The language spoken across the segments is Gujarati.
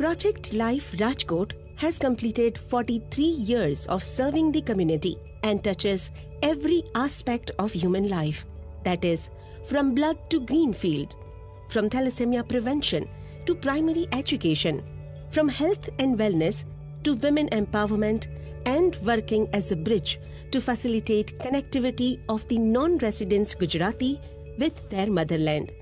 Project Life Rajkot has completed 43 years of serving the community and touches every aspect of human life. That is, from blood to greenfield, from thalassemia prevention to primary education, from health and wellness to women empowerment, and working as a bridge to facilitate connectivity of the non-residents Gujarati with their motherland.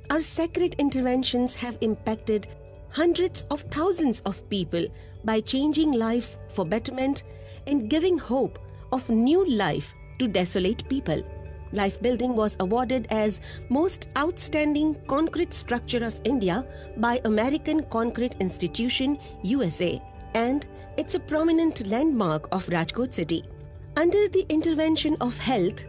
Our sacred interventions have impacted hundreds of thousands of people by changing lives for betterment and giving hope of new life to desolate people. Life Building was awarded as Most Outstanding Concrete Structure of India by American Concrete Institution, USA, and it's a prominent landmark of Rajkot city. Under the intervention of health,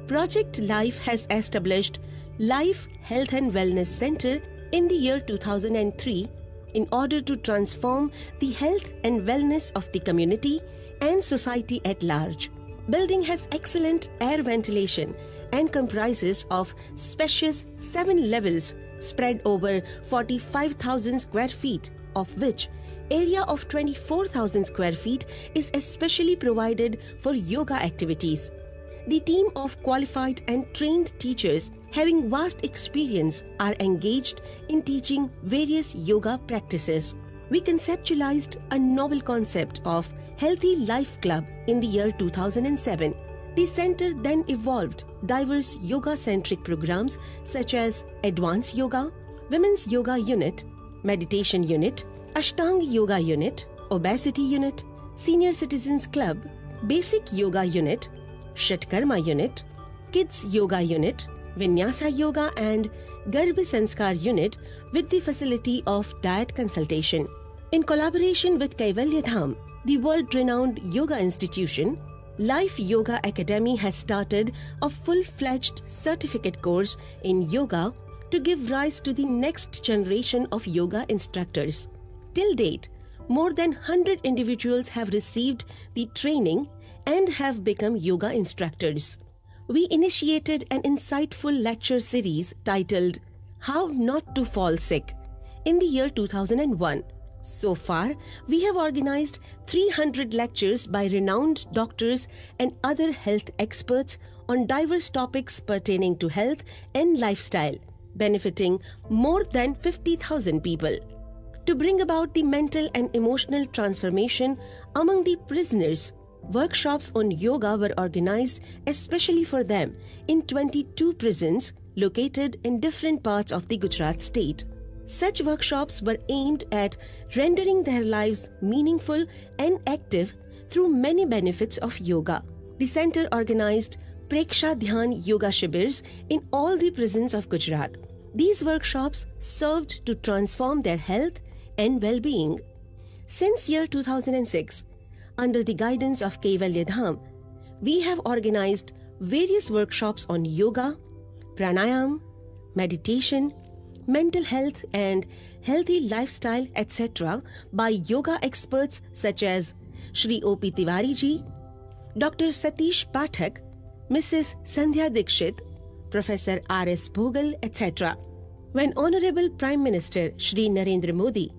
Project Life has established Life Health and Wellness Center in the year 2003 in order to transform the health and wellness of the community and society at large. Building has excellent air ventilation and comprises of spacious 7 levels spread over 45,000 square feet, of which area of 24,000 square feet is especially provided for yoga activities. The team of qualified and trained teachers having vast experience are engaged in teaching various yoga practices. We conceptualized a novel concept of Healthy Life Club in the year 2007. The center then evolved diverse yoga-centric programs such as Advanced Yoga, Women's Yoga Unit, Meditation Unit, Ashtanga Yoga Unit, Obesity Unit, Senior Citizens Club, Basic Yoga Unit, Shatkarma Unit, Kids Yoga Unit, Vinyasa Yoga and Garbha Sanskar Unit with the facility of diet consultation. In collaboration with Kaivalya Dham, the world-renowned yoga institution, Life Yoga Academy has started a full-fledged certificate course in yoga to give rise to the next generation of yoga instructors. Till date, more than 100 individuals have received the training and have become yoga instructors. We initiated an insightful lecture series titled How Not to Fall Sick in the year 2001. So far, we have organized 300 lectures by renowned doctors and other health experts on diverse topics pertaining to health and lifestyle, benefiting more than 50,000 people. To bring about the mental and emotional transformation among the prisoners, workshops on yoga were organized especially for them in 22 prisons located in different parts of the Gujarat state. Such workshops were aimed at rendering their lives meaningful and active through many benefits of yoga. The center organized Preksha Dhyan Yoga Shibers in all the prisons of Gujarat. These workshops served to transform their health and well-being. Since year 2006, under the guidance of Kaivalya Dham, we have organized various workshops on yoga, pranayam, meditation, mental health and healthy lifestyle, etc. by yoga experts such as Shri O.P. Tiwari ji, Dr. Satish Pathak, Mrs. Sandhya Dikshit, Professor R.S. Bhogal, etc. When Honorable Prime Minister Shri Narendra Modi,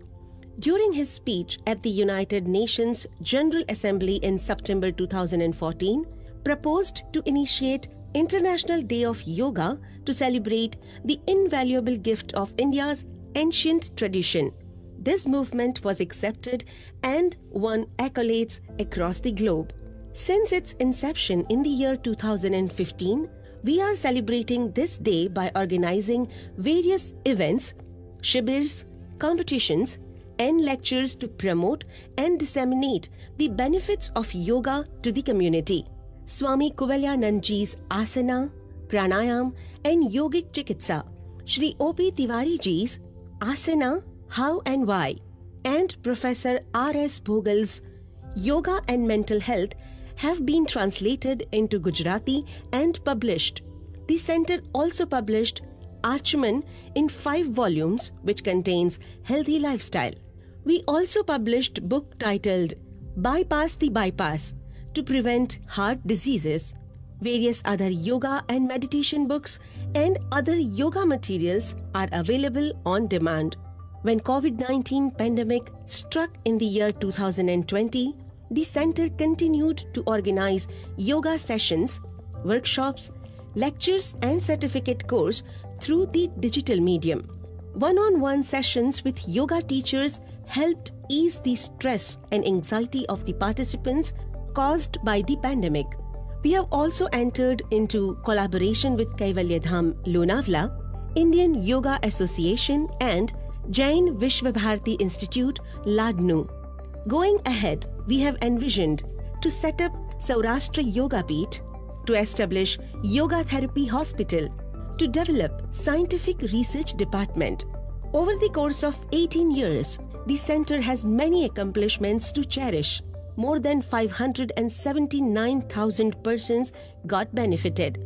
during his speech at the United Nations General Assembly in September 2014, proposed to initiate International Day of Yoga to celebrate the invaluable gift of India's ancient tradition. This movement was accepted and won accolades across the globe. Since its inception in the year 2015, we are celebrating this day by organizing various events, shibers, competitions, and lectures to promote and disseminate the benefits of yoga to the community. Swami Kuvalyanand ji's asana, pranayam, and yogic chikitsa, Shri O.P. Tiwari ji's asana, how and why, and Professor R.S. Bhogal's yoga and mental health have been translated into Gujarati and published. The center also published Archman in 5 volumes, which contains healthy lifestyle. We also published book titled Bypass the Bypass to prevent heart diseases. Various other yoga and meditation books and other yoga materials are available on demand. When COVID-19 pandemic struck in the year 2020, the center continued to organize yoga sessions, workshops, lectures and certificate course through the digital medium. One-on-one sessions with yoga teachers helped ease the stress and anxiety of the participants caused by the pandemic. We have also entered into collaboration with Kaivalya Dham Lonavala, Indian Yoga Association and Jain Vishwabharati Institute, Ladnu. Going ahead, we have envisioned to set up Saurashtra Yoga Peeth, to establish Yoga Therapy Hospital, to develop Scientific Research Department. Over the course of 18 years, the center has many accomplishments to cherish. More than 579,000 persons got benefited.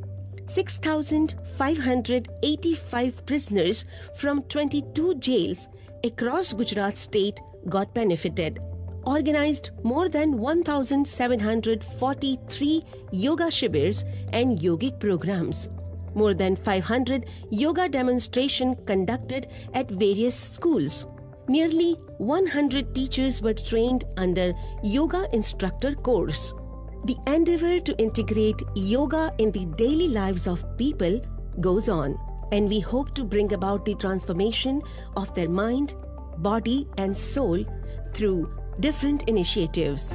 6,585 prisoners from 22 jails across Gujarat state got benefited. Organized more than 1,743 yoga shibers and yogic programs. More than 500 yoga demonstrations conducted at various schools. Nearly 100 teachers were trained under yoga instructor course. The endeavor to integrate yoga in the daily lives of people goes on, and we hope to bring about the transformation of their mind, body and soul through different initiatives.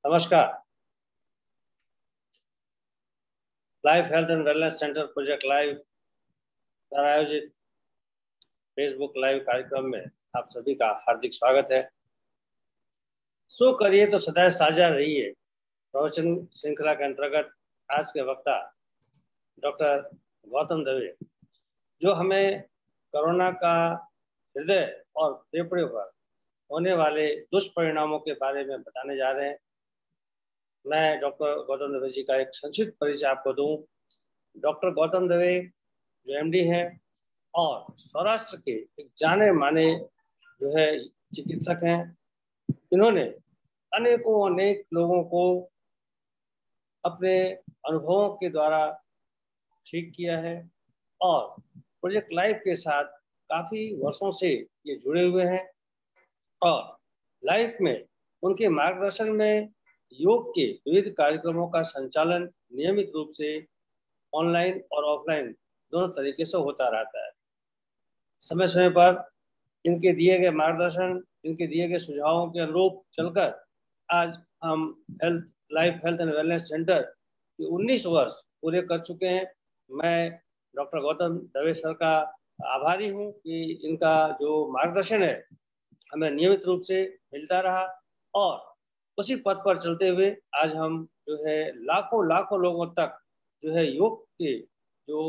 नमस्कार। Life health and wellness centre project live द्वारा आयोजित फेसबुक लाइव कार्यक्रम में आप सभी का हार्दिक स्वागत है। सो करिए तो सदैव साझा रहिए प्रवचन श्रृंखला के अंतर्गत आज के वक्ता डॉक्टर गौतम दवे, जो हमें कोरोना का हृदय और फेफड़े पर होने वाले दुष्परिणामों के बारे में बताने जा रहे हैं। मैं डॉक्टर गौतम दवे जी का एक संक्षिप्त परिचय आपको दूं। डॉक्टर गौतम दवे जो एमडी हैं और सौराष्ट्र के एक जाने माने जो है चिकित्सक हैं। इन्होंने अनेक लोगों को अपने अनुभवों के द्वारा ठीक किया है और प्रोजेक्ट लाइव के साथ काफी वर्षों से ये जुड़े हुए हैं और लाइफ में उनके मार्गदर्शन में योग के विविध कार्यक्रमों का संचालन नियमित रूप से ऑनलाइन और ऑफलाइन दोनों तरीके से होता रहता है। समय समय पर इनके दिए गए मार्गदर्शन, इनके दिए गए सुझावों के अनुरूप चलकर आज हम life health and wellness centre के 19 वर्ष पूरे कर चुके हैं। मैं डॉक्टर गौतम दवे सर का आभारी हूँ कि इनका जो मार्गदर्शन है हमें नियमित रूप से मिलता रहा और उसी पथ पर चलते हुए आज हम जो है लाखों लोगों तक जो है योग के जो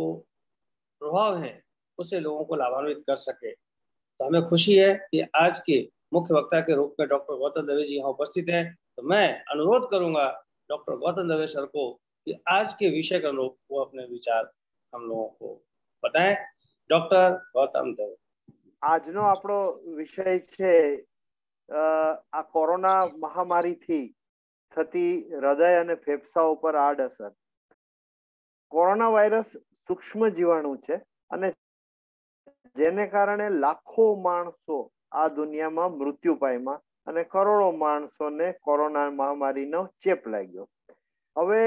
प्रभाव है उससे लोगों को लाभान्वित कर सके। तो हमें खुशी है कि आज के मुख्य वक्ता के रूप में डॉक्टर गौतम दवे जी यहाँ उपस्थित हैं। तो मैं अनुरोध करूंगा डॉक्टर गौतम दवे सर को कि आज के विषय के अनुरूप वो अपने विचार हम लोगों को बताएं। डॉक्टर गौतम दवे। આજનો આપણો વિષય છે આ કોરોના મહામારી થી થતી હૃદય અને ફેફસાઓ પર આડઅસર. કોરોના વાયરસ સૂક્ષ્મ જીવાણુ છે અને જેને કારણે લાખો માણસો આ દુનિયામાં મૃત્યુ પામ્યા અને કરોડો માણસોને કોરોના મહામારીનો ચેપ લાગ્યો. હવે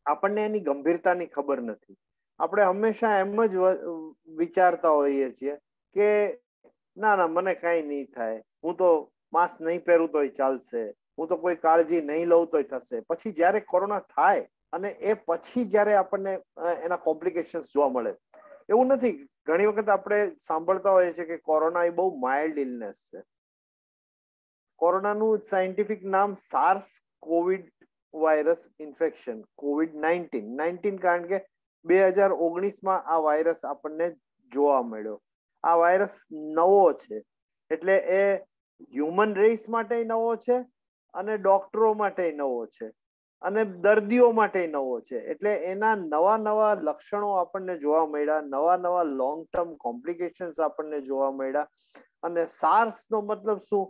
આપણને એની ગંભીરતાની ખબર નથી. આપણે હંમેશા એમ જ વિચારતા હોઈએ છીએ કે ના ના મને કઈ નહીં થાય, હું તો માસ્ક નહીં પહેરું તોય ચાલશે, હું તો કોઈ કાળજી નહીં લઉં તોય થશે. પછી જ્યારે કોરોના થાય અને એ પછી જ્યારે આપણને એના કોમ્પ્લિકેશન્સ જોવા મળે, એવું નથી. ઘણી વખત આપણે સાંભળતા હોઈએ છીએ કે કોરોના એ બહુ માઇલ્ડ ઇલનેસ છે. કોરોનાનું સાયન્ટિફિક નામ SARS Covid virus infection, COVID-19 કારણ કે 2019માં આ વાયરસ આપણને જોવા મળ્યો. આ વાયરસ નવો છે એટલે એ હ્યુમન રેસ માટે નવો છે અને ડોક્ટરો માટે નવો છે અને દર્દીઓ માટે નવો છે. એટલે એના નવા નવા લક્ષણો આપણને જોવા મળ્યા, નવા નવા લોંગ ટર્મ કોમ્પ્લિકેશન્સ આપણને જોવા મળ્યા. અને સાર્સ નો મતલબ શું?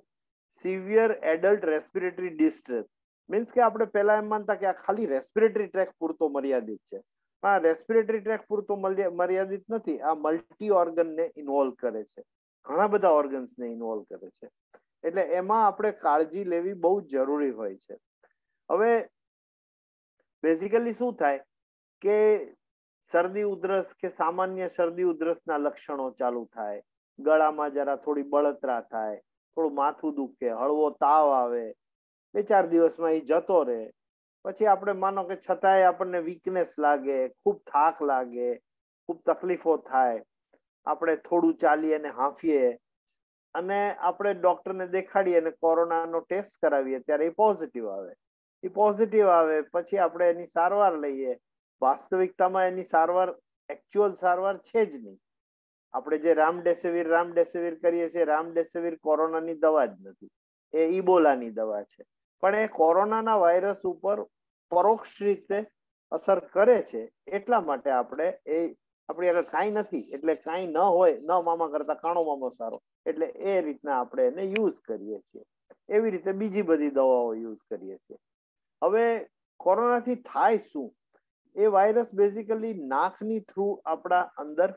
Severe adult respiratory distress. Means કે આપણે પહેલા એમ માનતા કે આ ખાલી રેસ્પિરેટરી ટ્રેક પૂરતો મર્યાદિત છે, પણ આ રેસ્પિરેટરી ટ્રેક પૂરતો મર્યાદિત નથી. આ મલ્ટી ઓર્ગનને ઇન્વોલ્વ કરે છે, ઘણા બધા ઓર્ગન્સને ઇન્વોલ્વ કરે છે. એટલે એમાં આપણે કાળજી લેવી બહુ જરૂરી હોય છે. હવે બેઝિકલી શું થાય કે શરદી ઉધરસ કે સામાન્ય શરદી ઉધરસના લક્ષણો ચાલુ થાય, ગળામાં જરા થોડી બળતરા થાય, થોડું માથું દુખે, હળવો તાવ આવે, 2-4 દિવસમાં એ જતો રહે. પછી આપણે માનો કે છતાંય આપણને વીકનેસ લાગે, ખૂબ થાક લાગે, ખૂબ તકલીફો થાય, આપણે થોડું ચાલીએ અને હાંફીએ અને આપણે ડોક્ટરને દેખાડીએ અને કોરોનાનો ટેસ્ટ કરાવીએ ત્યારે એ પોઝિટિવ આવે. પછી આપણે એની સારવાર લઈએ. વાસ્તવિકતામાં એની સારવાર એકચ્યુઅલ સારવાર છે જ નહીં. આપણે જે રામડેસિવિર કરીએ છીએ, રામડેસિવિર કોરોનાની દવા જ નથી, એ ઇબોલાની દવા છે. પણ એ કોરોનાના વાયરસ ઉપર પરોક્ષ રીતે અસર કરે છે. એટલા માટે આપણે આપણી આગળ કાંઈ નથી એટલે કાંઈ ન હોય, ન મામા કરતા કાણો મામો સારો, એટલે એ રીતના આપણે એને યુઝ કરીએ છીએ. એવી રીતે બીજી બધી દવાઓ યુઝ કરીએ છીએ. હવે કોરોનાથી થાય શું? એ વાયરસ બેઝિકલી નાકની થ્રુ આપણા અંદર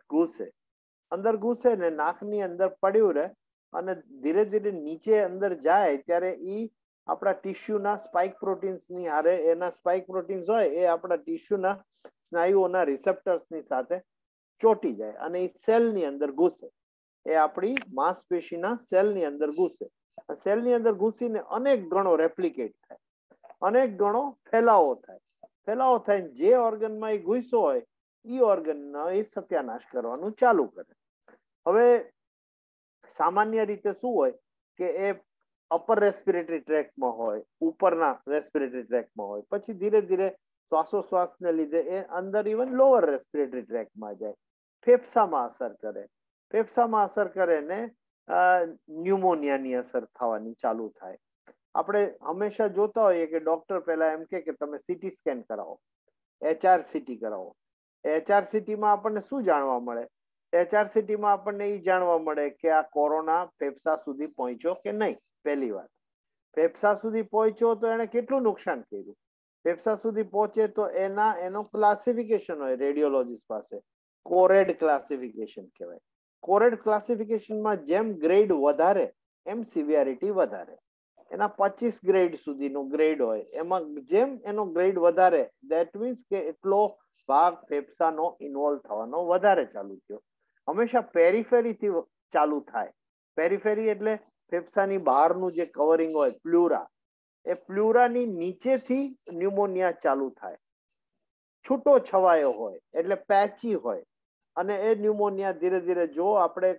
ઘૂસે ને નાકની અંદર પડ્યું રહે અને ધીરે ધીરે નીચે અંદર જાય ત્યારે એ આપણા ટિશ્યુના સ્પાઇક પ્રોટીન્સની હારે, એના સ્પાઇક પ્રોટીન્સ હોય એ આપણા ટિશ્યુના સ્નાયુઓના રિસેપ્ટર્સની સાથે ચોંટી જાય અને એ સેલની અંદર ઘૂસે. એ આપણી માંસપેશીના સેલની અંદર ઘૂસે. સેલની અંદર ઘૂસીને અનેક ગણો રેપ્લિકેટ થાય, અનેક ગણો ફેલાવો થાય. જે ઓર્ગનમાં એ ઘૂસ્યો હોય એ ઓર્ગનનો એ સત્યાનાશ કરવાનું ચાલુ કરે. હવે સામાન્ય રીતે શું હોય કે એ અપર રેસ્પિરેટરી ટ્રેકમાં હોય, ઉપરના રેસ્પિરેટરી ટ્રેકમાં હોય, પછી ધીરે ધીરે શ્વાસોશ્વાસને લીધે એ અંદર ઇવન લોઅર રેસ્પિરેટરી ટ્રેકમાં જાય, ફેફસામાં અસર કરે ને ન્યુમોનિયાની અસર થવાની ચાલુ થાય. આપણે હંમેશા જોતા હોઈએ કે ડોક્ટર પહેલા એમ કે તમે સીટી સ્કેન કરાવો, HRCT કરાવો. HRCTમાં આપણને શું જાણવા મળે? HRCTમાં આપણને એ જાણવા મળે કે આ કોરોના ફેફસા સુધી પહોંચ્યો કે નહીં. પહેલી વાત, ફેફસા સુધી પહોંચ્યો તો એને કેટલું નુકસાન કર્યું. ફેફસા સુધી પહોંચે તો એનો ક્લાસિફિકેશન હોય રેડિયોલોજીસ્ટ પાસે, કોરેડ ક્લાસિફિકેશન કહેવાય. કોરેડ ક્લાસિફિકેશનમાં જેમ ગ્રેડ વધારે એમ સિવિયરિટી વધારે. એના 25 ગ્રેડ સુધીનો ગ્રેડ હોય, એમાં જેમ એનો ગ્રેડ વધારે, ધેટ મીન્સ કે એટલો ભાગ ફેફસાનો ઇન્વોલ્વ થવાનો વધારે ચાલુ થયો. હંમેશા પેરીફેરીથી ચાલુ થાય. પેરીફેરી એટલે ફેફસાની બહારનું જે કવરિંગ હોય, પ્લુરા, એ પ્લુરાની નીચેથી ન્યુમોનિયા ચાલુ થાય. છૂટો છવાયો હોય એટલે પેચી હોય અને એ ન્યુમોનિયા ધીરે ધીરે, જો આપણે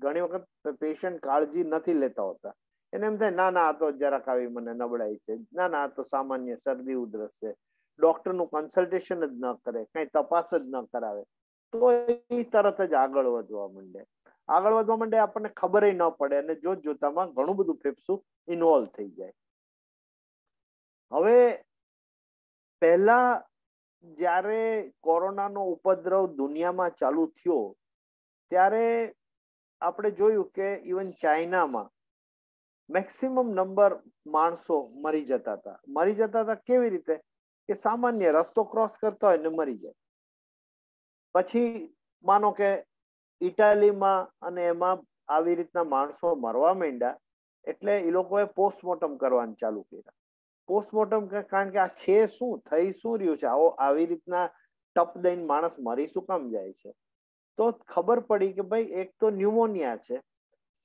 ઘણી વખત પેશન્ટ કાળજી નથી લેતા હોતા, એને એમ થાય ના આ તો જરાક આવી મને નબળાઈ છે, ના આ તો સામાન્ય શરદી ઉધરસ છે, ડોક્ટરનું કન્સલ્ટેશન જ ન કરે, કઈ તપાસ જ ન કરાવે, તો એ તરત જ આગળ વધવા માંડે. આપણને ખબર ન પડે અને જોતામાં ઘણું બધું ફેફસું ઇન્વોલ્વ થઈ જાય. હવે પહેલા જ્યારે કોરોનાનો ઉપદ્રવ દુનિયામાં ચાલુ થયો ત્યારે આપણે જોયું કે ઇવન ચાઇનામાં મેક્સિમમ નંબર માણસો મરી જતા હતા. કેવી રીતે? કે સામાન્ય રસ્તો ક્રોસ કરતા હોય ને મરી જાય. પછી માનો કે ઇટાલીમાં અને એમાં આવી રીતના માણસો મરવા માંડ્યા, એટલે એ લોકોએ પોસ્ટમોર્ટમ કરવાનું ચાલુ કર્યા. પોસ્ટમોર્ટમ કારણ કે આ છે શું, થઈ શું રહ્યું છે, આવી રીતના ટપ દઈને માણસ મરી શું કામ જાય છે? તો ખબર પડી કે ભાઈ એક તો ન્યુમોનિયા છે.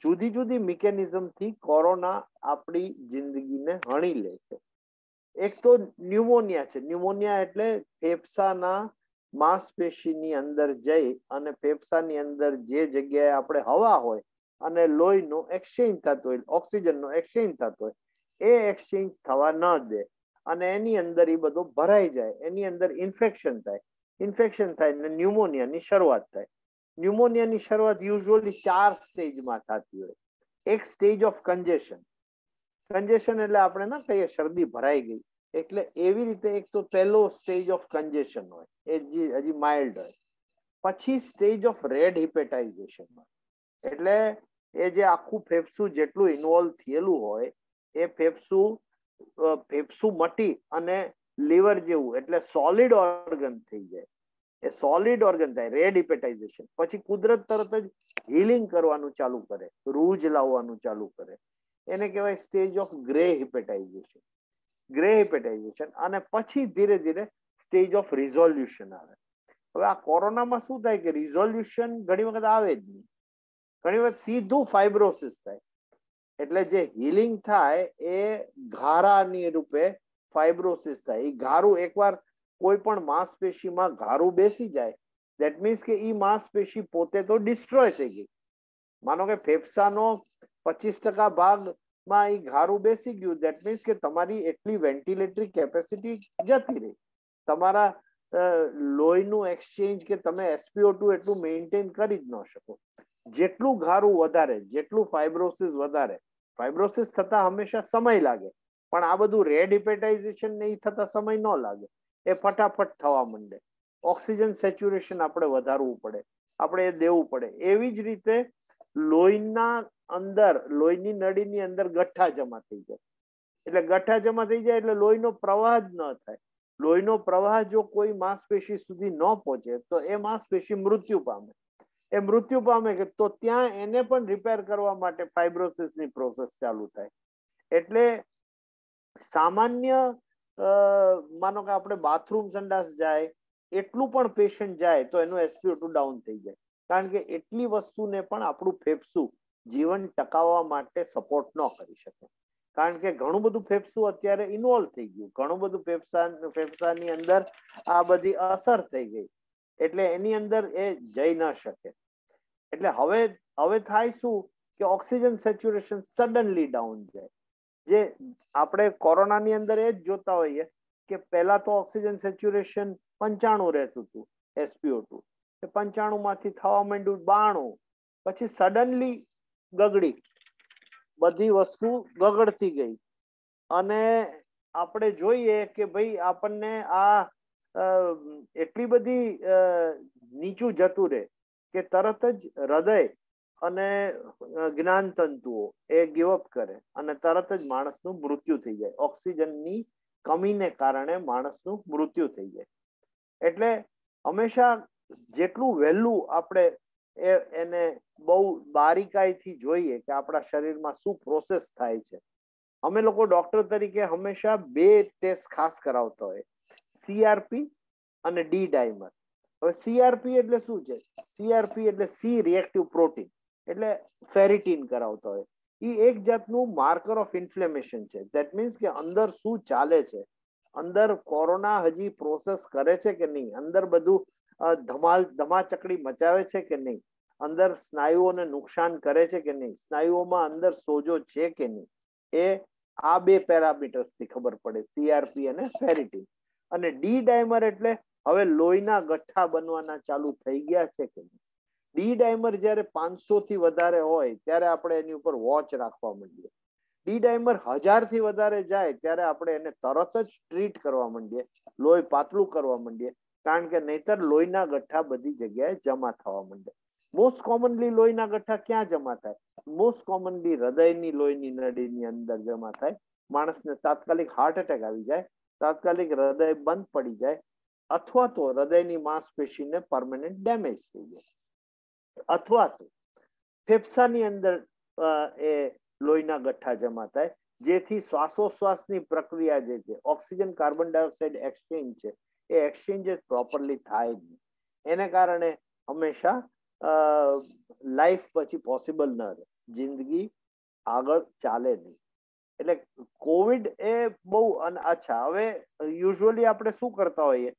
જુદી જુદી મિકેનિઝમ થી કોરોના આપણી જિંદગીને હણી લે છે. એક તો ન્યુમોનિયા છે. ન્યુમોનિયા એટલે ફેફસાના માંસપેશીની અંદર જઈ અને ફેફસાની અંદર જે જગ્યાએ આપણે હવા હોય અને લોહીનું એક્સચેન્જ થતું હોય, ઓક્સિજનનો એક્સચેન્જ થતો હોય, એ એક્સચેન્જ થવા ન દે અને એની અંદર એ બધું ભરાઈ જાય, એની અંદર ઇન્ફેક્શન થાય ને ન્યુમોનિયાની શરૂઆત થાય. ન્યુમોનિયાની શરૂઆત યુઝ્યુઅલી 4 સ્ટેજમાં થતી હોય. એક સ્ટેજ ઓફ કન્જેશન એટલે આપણે ના કહીએ શરદી ભરાઈ ગઈ, એટલે એવી રીતે એક તો પહેલો સ્ટેજ ઓફ કન્જેશન હોય, એ હજી માઇલ્ડ હોય. પછી સ્ટેજ ઓફ રેડ હિપેટાઇઝેશન હોય, એટલે એ જે આખું ફેફસું જેટલું ઇન્વોલ્વ થયેલું હોય એ ફેફસું મટી અને લીવર જેવું એટલે સોલિડ ઓર્ગન થઈ જાય. એ સોલિડ ઓર્ગન થાય, રેડ હિપેટાઇઝેશન. પછી કુદરત તરત જ હીલિંગ કરવાનું ચાલુ કરે, રૂજ લાવવાનું ચાલુ કરે. એને કહેવાય સ્ટેજ ઓફ ગ્રે હિપેટાઇઝેશન. અને પછી ધીરે ધીરે સ્ટેજ ઓફ રિઝોલ્યુશન આવે. હવે આ કોરોનામાં શું થાય કે રિઝોલ્યુશન ઘણી વખત આવે જ નહીં. ઘણી વખત સીધું ફાઇબ્રોસિસ થાય. એટલે જે હીલિંગ થાય એ ઘારાની રૂપે ફાઇબ્રોસિસ થાય. એ ઘારું એકવાર કોઈ પણ માંસપેશીમાં ઘારું બેસી જાય, ધેટ મીન્સ કે એ માંસપેશી પોતે તો ડિસ્ટ્રોય થઈ ગઈ. માનો કે ફેફસાનો 25% ભાગમાં એ ઘારું બેસી ગયું, ધેટ મીન્સ કે તમારી એટલી વેન્ટિલેટરી કેપેસિટી જતી રહી. તમારા લોહીનું એક્સચેન્જ કે તમે SpO2 એટલું મેન્ટેન કરી જ ન શકો. જેટલું ઘારું વધારે, જેટલું ફાઇબ્રોસિસ વધારે, ફાઇબ્રોસિસ થતા હંમેશા સમય લાગે, પણ આ બધું રેડ હિપેટાઇઝેશન ને એ થતા સમય ન લાગે, એ ફટાફટ થવા માંડે. ઓક્સિજન સેચ્યુરેશન આપણે વધારવું પડે, આપણે એ દેવું પડે. એવી જ રીતે લોહીના અંદર, લોહીની નળીની અંદર ગઠ્ઠા જમા થઈ જાય. એટલે ગઠ્ઠા જમા થઈ જાય એટલે લોહીનો પ્રવાહ જ ન થાય. લોહીનો પ્રવાહ જો કોઈ માંસપેશી સુધી ન પહોંચે તો એ માંસપેશી મૃત્યુ પામે. એ મૃત્યુ પામે કે તો ત્યાં એને પણ રિપેર કરવા માટે ફાઇબ્રોસિસની પ્રોસેસ ચાલુ થાય. એટલે સામાન્ય માનો કે આપણે બાથરૂમ સંડાસ જાય એટલું પણ પેશન્ટ જાય તો એનું SpO2 ડાઉન થઈ જાય. કારણ કે એટલી વસ્તુને પણ આપણું ફેફસું જીવન ટકાવવા માટે સપોર્ટ ન કરી શકે. કારણ કે ઘણું બધું ફેફસું અત્યારે ઇન્વોલ્વ થઈ ગયું, ઘણું બધું ફેફસાની અંદર આ બધી અસર થઈ ગઈ, એટલે એની અંદર એ જઈ ન શકે. એટલે હવે થાય શું કે ઓક્સિજન સેચ્યુરેશન સડનલી ડાઉન જાય. જે આપણે કોરોનાની અંદર એ જ જોતા હોઈએ કે પહેલા તો ઓક્સિજન સેચ્યુરેશન 95 રહેતું હતું SpO2, 95 માંથી થવા માંડ્યું 92, પછી સડનલી ગગડી, બધી વસ્તુ ગગડતી ગઈ અને આપણે જોઈએ કે ભાઈ આપણને આ એટલી બધી નીચું જતું રહે કે તરત જ હૃદય અને જ્ઞાન તંતુઓ એ ગિવઅપ કરે અને તરત જ માણસનું મૃત્યુ થઈ જાય. ઓક્સિજનની કમીને કારણે માણસનું મૃત્યુ થઈ જાય. એટલે હંમેશા જેટલું વહેલું આપણે એને બહુ બારીકાઈથી જોઈએ કે આપણા શરીરમાં શું પ્રોસેસ થાય છે. અમે લોકો ડોક્ટર તરીકે હંમેશા 2 ટેસ્ટ ખાસ કરાવતા હોય, CRP અને D ડાયમર. હવે CRP એટલે શું છે? CRP એટલે C રિએક્ટિવ પ્રોટીન, એટલે ફેરિટીન કરાવતા હોય. એ એક જાતનું માર્કર ઓફ ઇન્ફ્લેમેશન છે. ધેટ મીન્સ કે અંદર શું ચાલે છે, અંદર કોરોના હજી પ્રોસેસ કરે છે કે નહીં, અંદર બધું ધમાચકડી મચાવે છે કે નહીં, અંદર સ્નાયુઓને નુકસાન કરે છે કે નહીં, સ્નાયુઓમાં અંદર સોજો છે કે નહીં, એ આ 2 પેરામીટર્સથી ખબર પડે, CRP અને ફેરિટીન. અને D ડાયમર એટલે હવે લોહીના ગઠ્ઠા બનવાના ચાલુ થઈ ગયા છે કે નહીં. D ડાયમર જ્યારે 500 થી વધારે હોય ત્યારે આપણે એની ઉપર વોચ રાખવા માંડીએ. D ડાયમર 1000 થી વધારે જાય ત્યારે આપણે એને તરત જ ટ્રીટ કરવા માંડીએ, લોહી પાતળું કરવા માંડીએ, કારણ કે નહીતર લોહીના ગઠ્ઠા બધી જગ્યાએ જમા થવા માંડે. મોસ્ટ કોમનલી લોહીના ગઠ્ઠા ક્યાં જમા થાય? મોસ્ટ કોમનલી હૃદયની લોહીની નળીની અંદર જમા થાય. માણસને તાત્કાલિક હાર્ટ એટેક આવી જાય, તાત્કાલિક હૃદય બંધ પડી જાય, અથવા તો હૃદયની માંસપેશીને પરમેનન્ટ ડેમેજ થઈ જાય, અથવા તો ફેફસાની અંદર એ લોહીના ગઠ્ઠા જમા થાય, જેથી શ્વાસોશ્વાસની પ્રક્રિયા જે છે, ઓક્સિજન કાર્બન ડાયોક્સાઇડ એક્સચેન્જ છે, એ એક્સચેન્જ પ્રોપરલી થાય નહીં. એને કારણે હંમેશા લાઈફ પછી પોસિબલ ન રહે, જિંદગી આગળ ચાલે નહીં. એટલે કોવિડ એ બહુ અચ્છા. હવે યુઝ્યુઅલી આપણે શું કરતા હોઈએ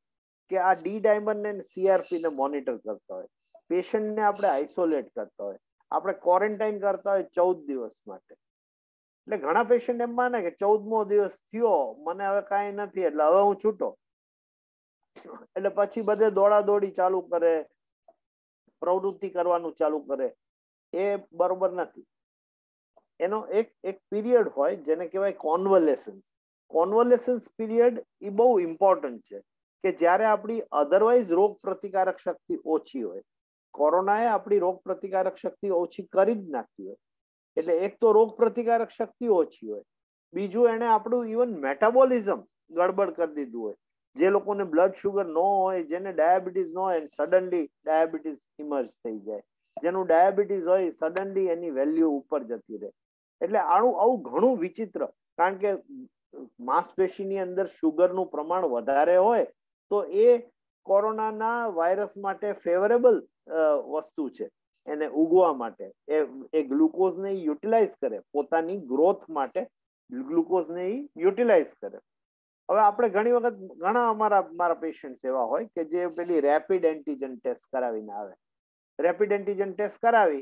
કે આ ડી ડાયમંડ ને સીઆરપી ને મોનિટર કરતા હોય, પેશન્ટને આપણે આઇસોલેટ કરતા હોય, આપણે ક્વોરન્ટાઇન કરતા હોય 14 દિવસ માટે. એટલે ઘણા પેશન્ટ એમ માને કે 14મો દિવસ થયો, મને હવે કાંઈ નથી, એટલે હવે હું છૂટો. એટલે પછી બધે દોડાદોડી ચાલુ કરે, પ્રવૃત્તિ કરવાનું ચાલુ કરે. એ બરોબર નથી. એનો એક પીરિયડ હોય જેને કહેવાય કોન્વલેસન્સ. કોન્વલેસન્સ પીરિયડ એ બહુ ઇમ્પોર્ટન્ટ છે, કે જ્યારે આપણી અધરવાઇઝ રોગ પ્રતિકારક શક્તિ ઓછી હોય. કોરોનાએ આપણી રોગ પ્રતિકારક શક્તિ ઓછી કરી જ નાખી હોય. એટલે એક તો રોગ પ્રતિકારક શક્તિ ઓછી હોય, બીજું એને આપણું ઇવન મેટાબોલિઝમ ગડબડ કરી દીધું હોય. જે લોકોને બ્લડ શુગર ન હોય, જેને ડાયાબિટીસ ન હોય, સડનલી ડાયાબિટીસ ઇમર્જ થઈ જાય. જેનું ડાયાબિટીસ હોય, સડનલી એની વેલ્યુ ઉપર જતી રહે. એટલે આવું ઘણું વિચિત્ર, કારણ કે માંસપેશીની અંદર શુગરનું પ્રમાણ વધારે હોય તો એ કોરોનાના વાયરસ માટે ફેવરેબલ વસ્તુ છે. એને ઉગવા માટે એ ગ્લુકોઝને યુટિલાઇઝ કરે, પોતાની ગ્રોથ માટે ગ્લુકોઝને યુટિલાઇઝ કરે. હવે આપણે ઘણી વખત ઘણા મારા પેશન્ટ્સ એવા હોય કે જે પેલી રેપિડ એન્ટીજન ટેસ્ટ કરાવીને આવે. રેપિડ એન્ટીજન ટેસ્ટ કરાવી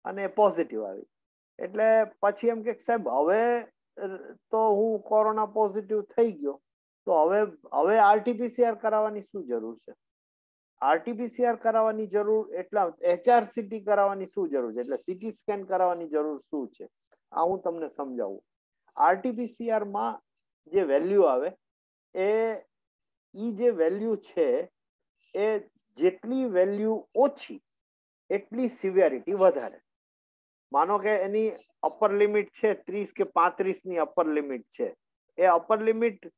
અને પોઝિટિવ આવી, એટલે પછી એમ કે સાહેબ હવે તો હું કોરોના પોઝિટિવ થઈ ગયો, તો હવે આરટીપીસીઆર કરાવવાની શું જરૂર છે? આરટીપીસીઆર કરાવવાની જરૂર એટલા HRCT કરાવવાની શું જરૂર છે? એટલે સીટી સ્કેન કરાવવાની જરૂર શું છે? આ હું તમને સમજાવું. આરટીપીસીઆર માં જે વેલ્યુ આવે એ જે વેલ્યુ છે, એ જેટલી વેલ્યુ ઓછી એટલી સિવિયરિટી વધારે. માનો કે એની અપર લિમિટ છે 30 કે 35 ની અપર લિમિટ છે, એ અપર લિમિટ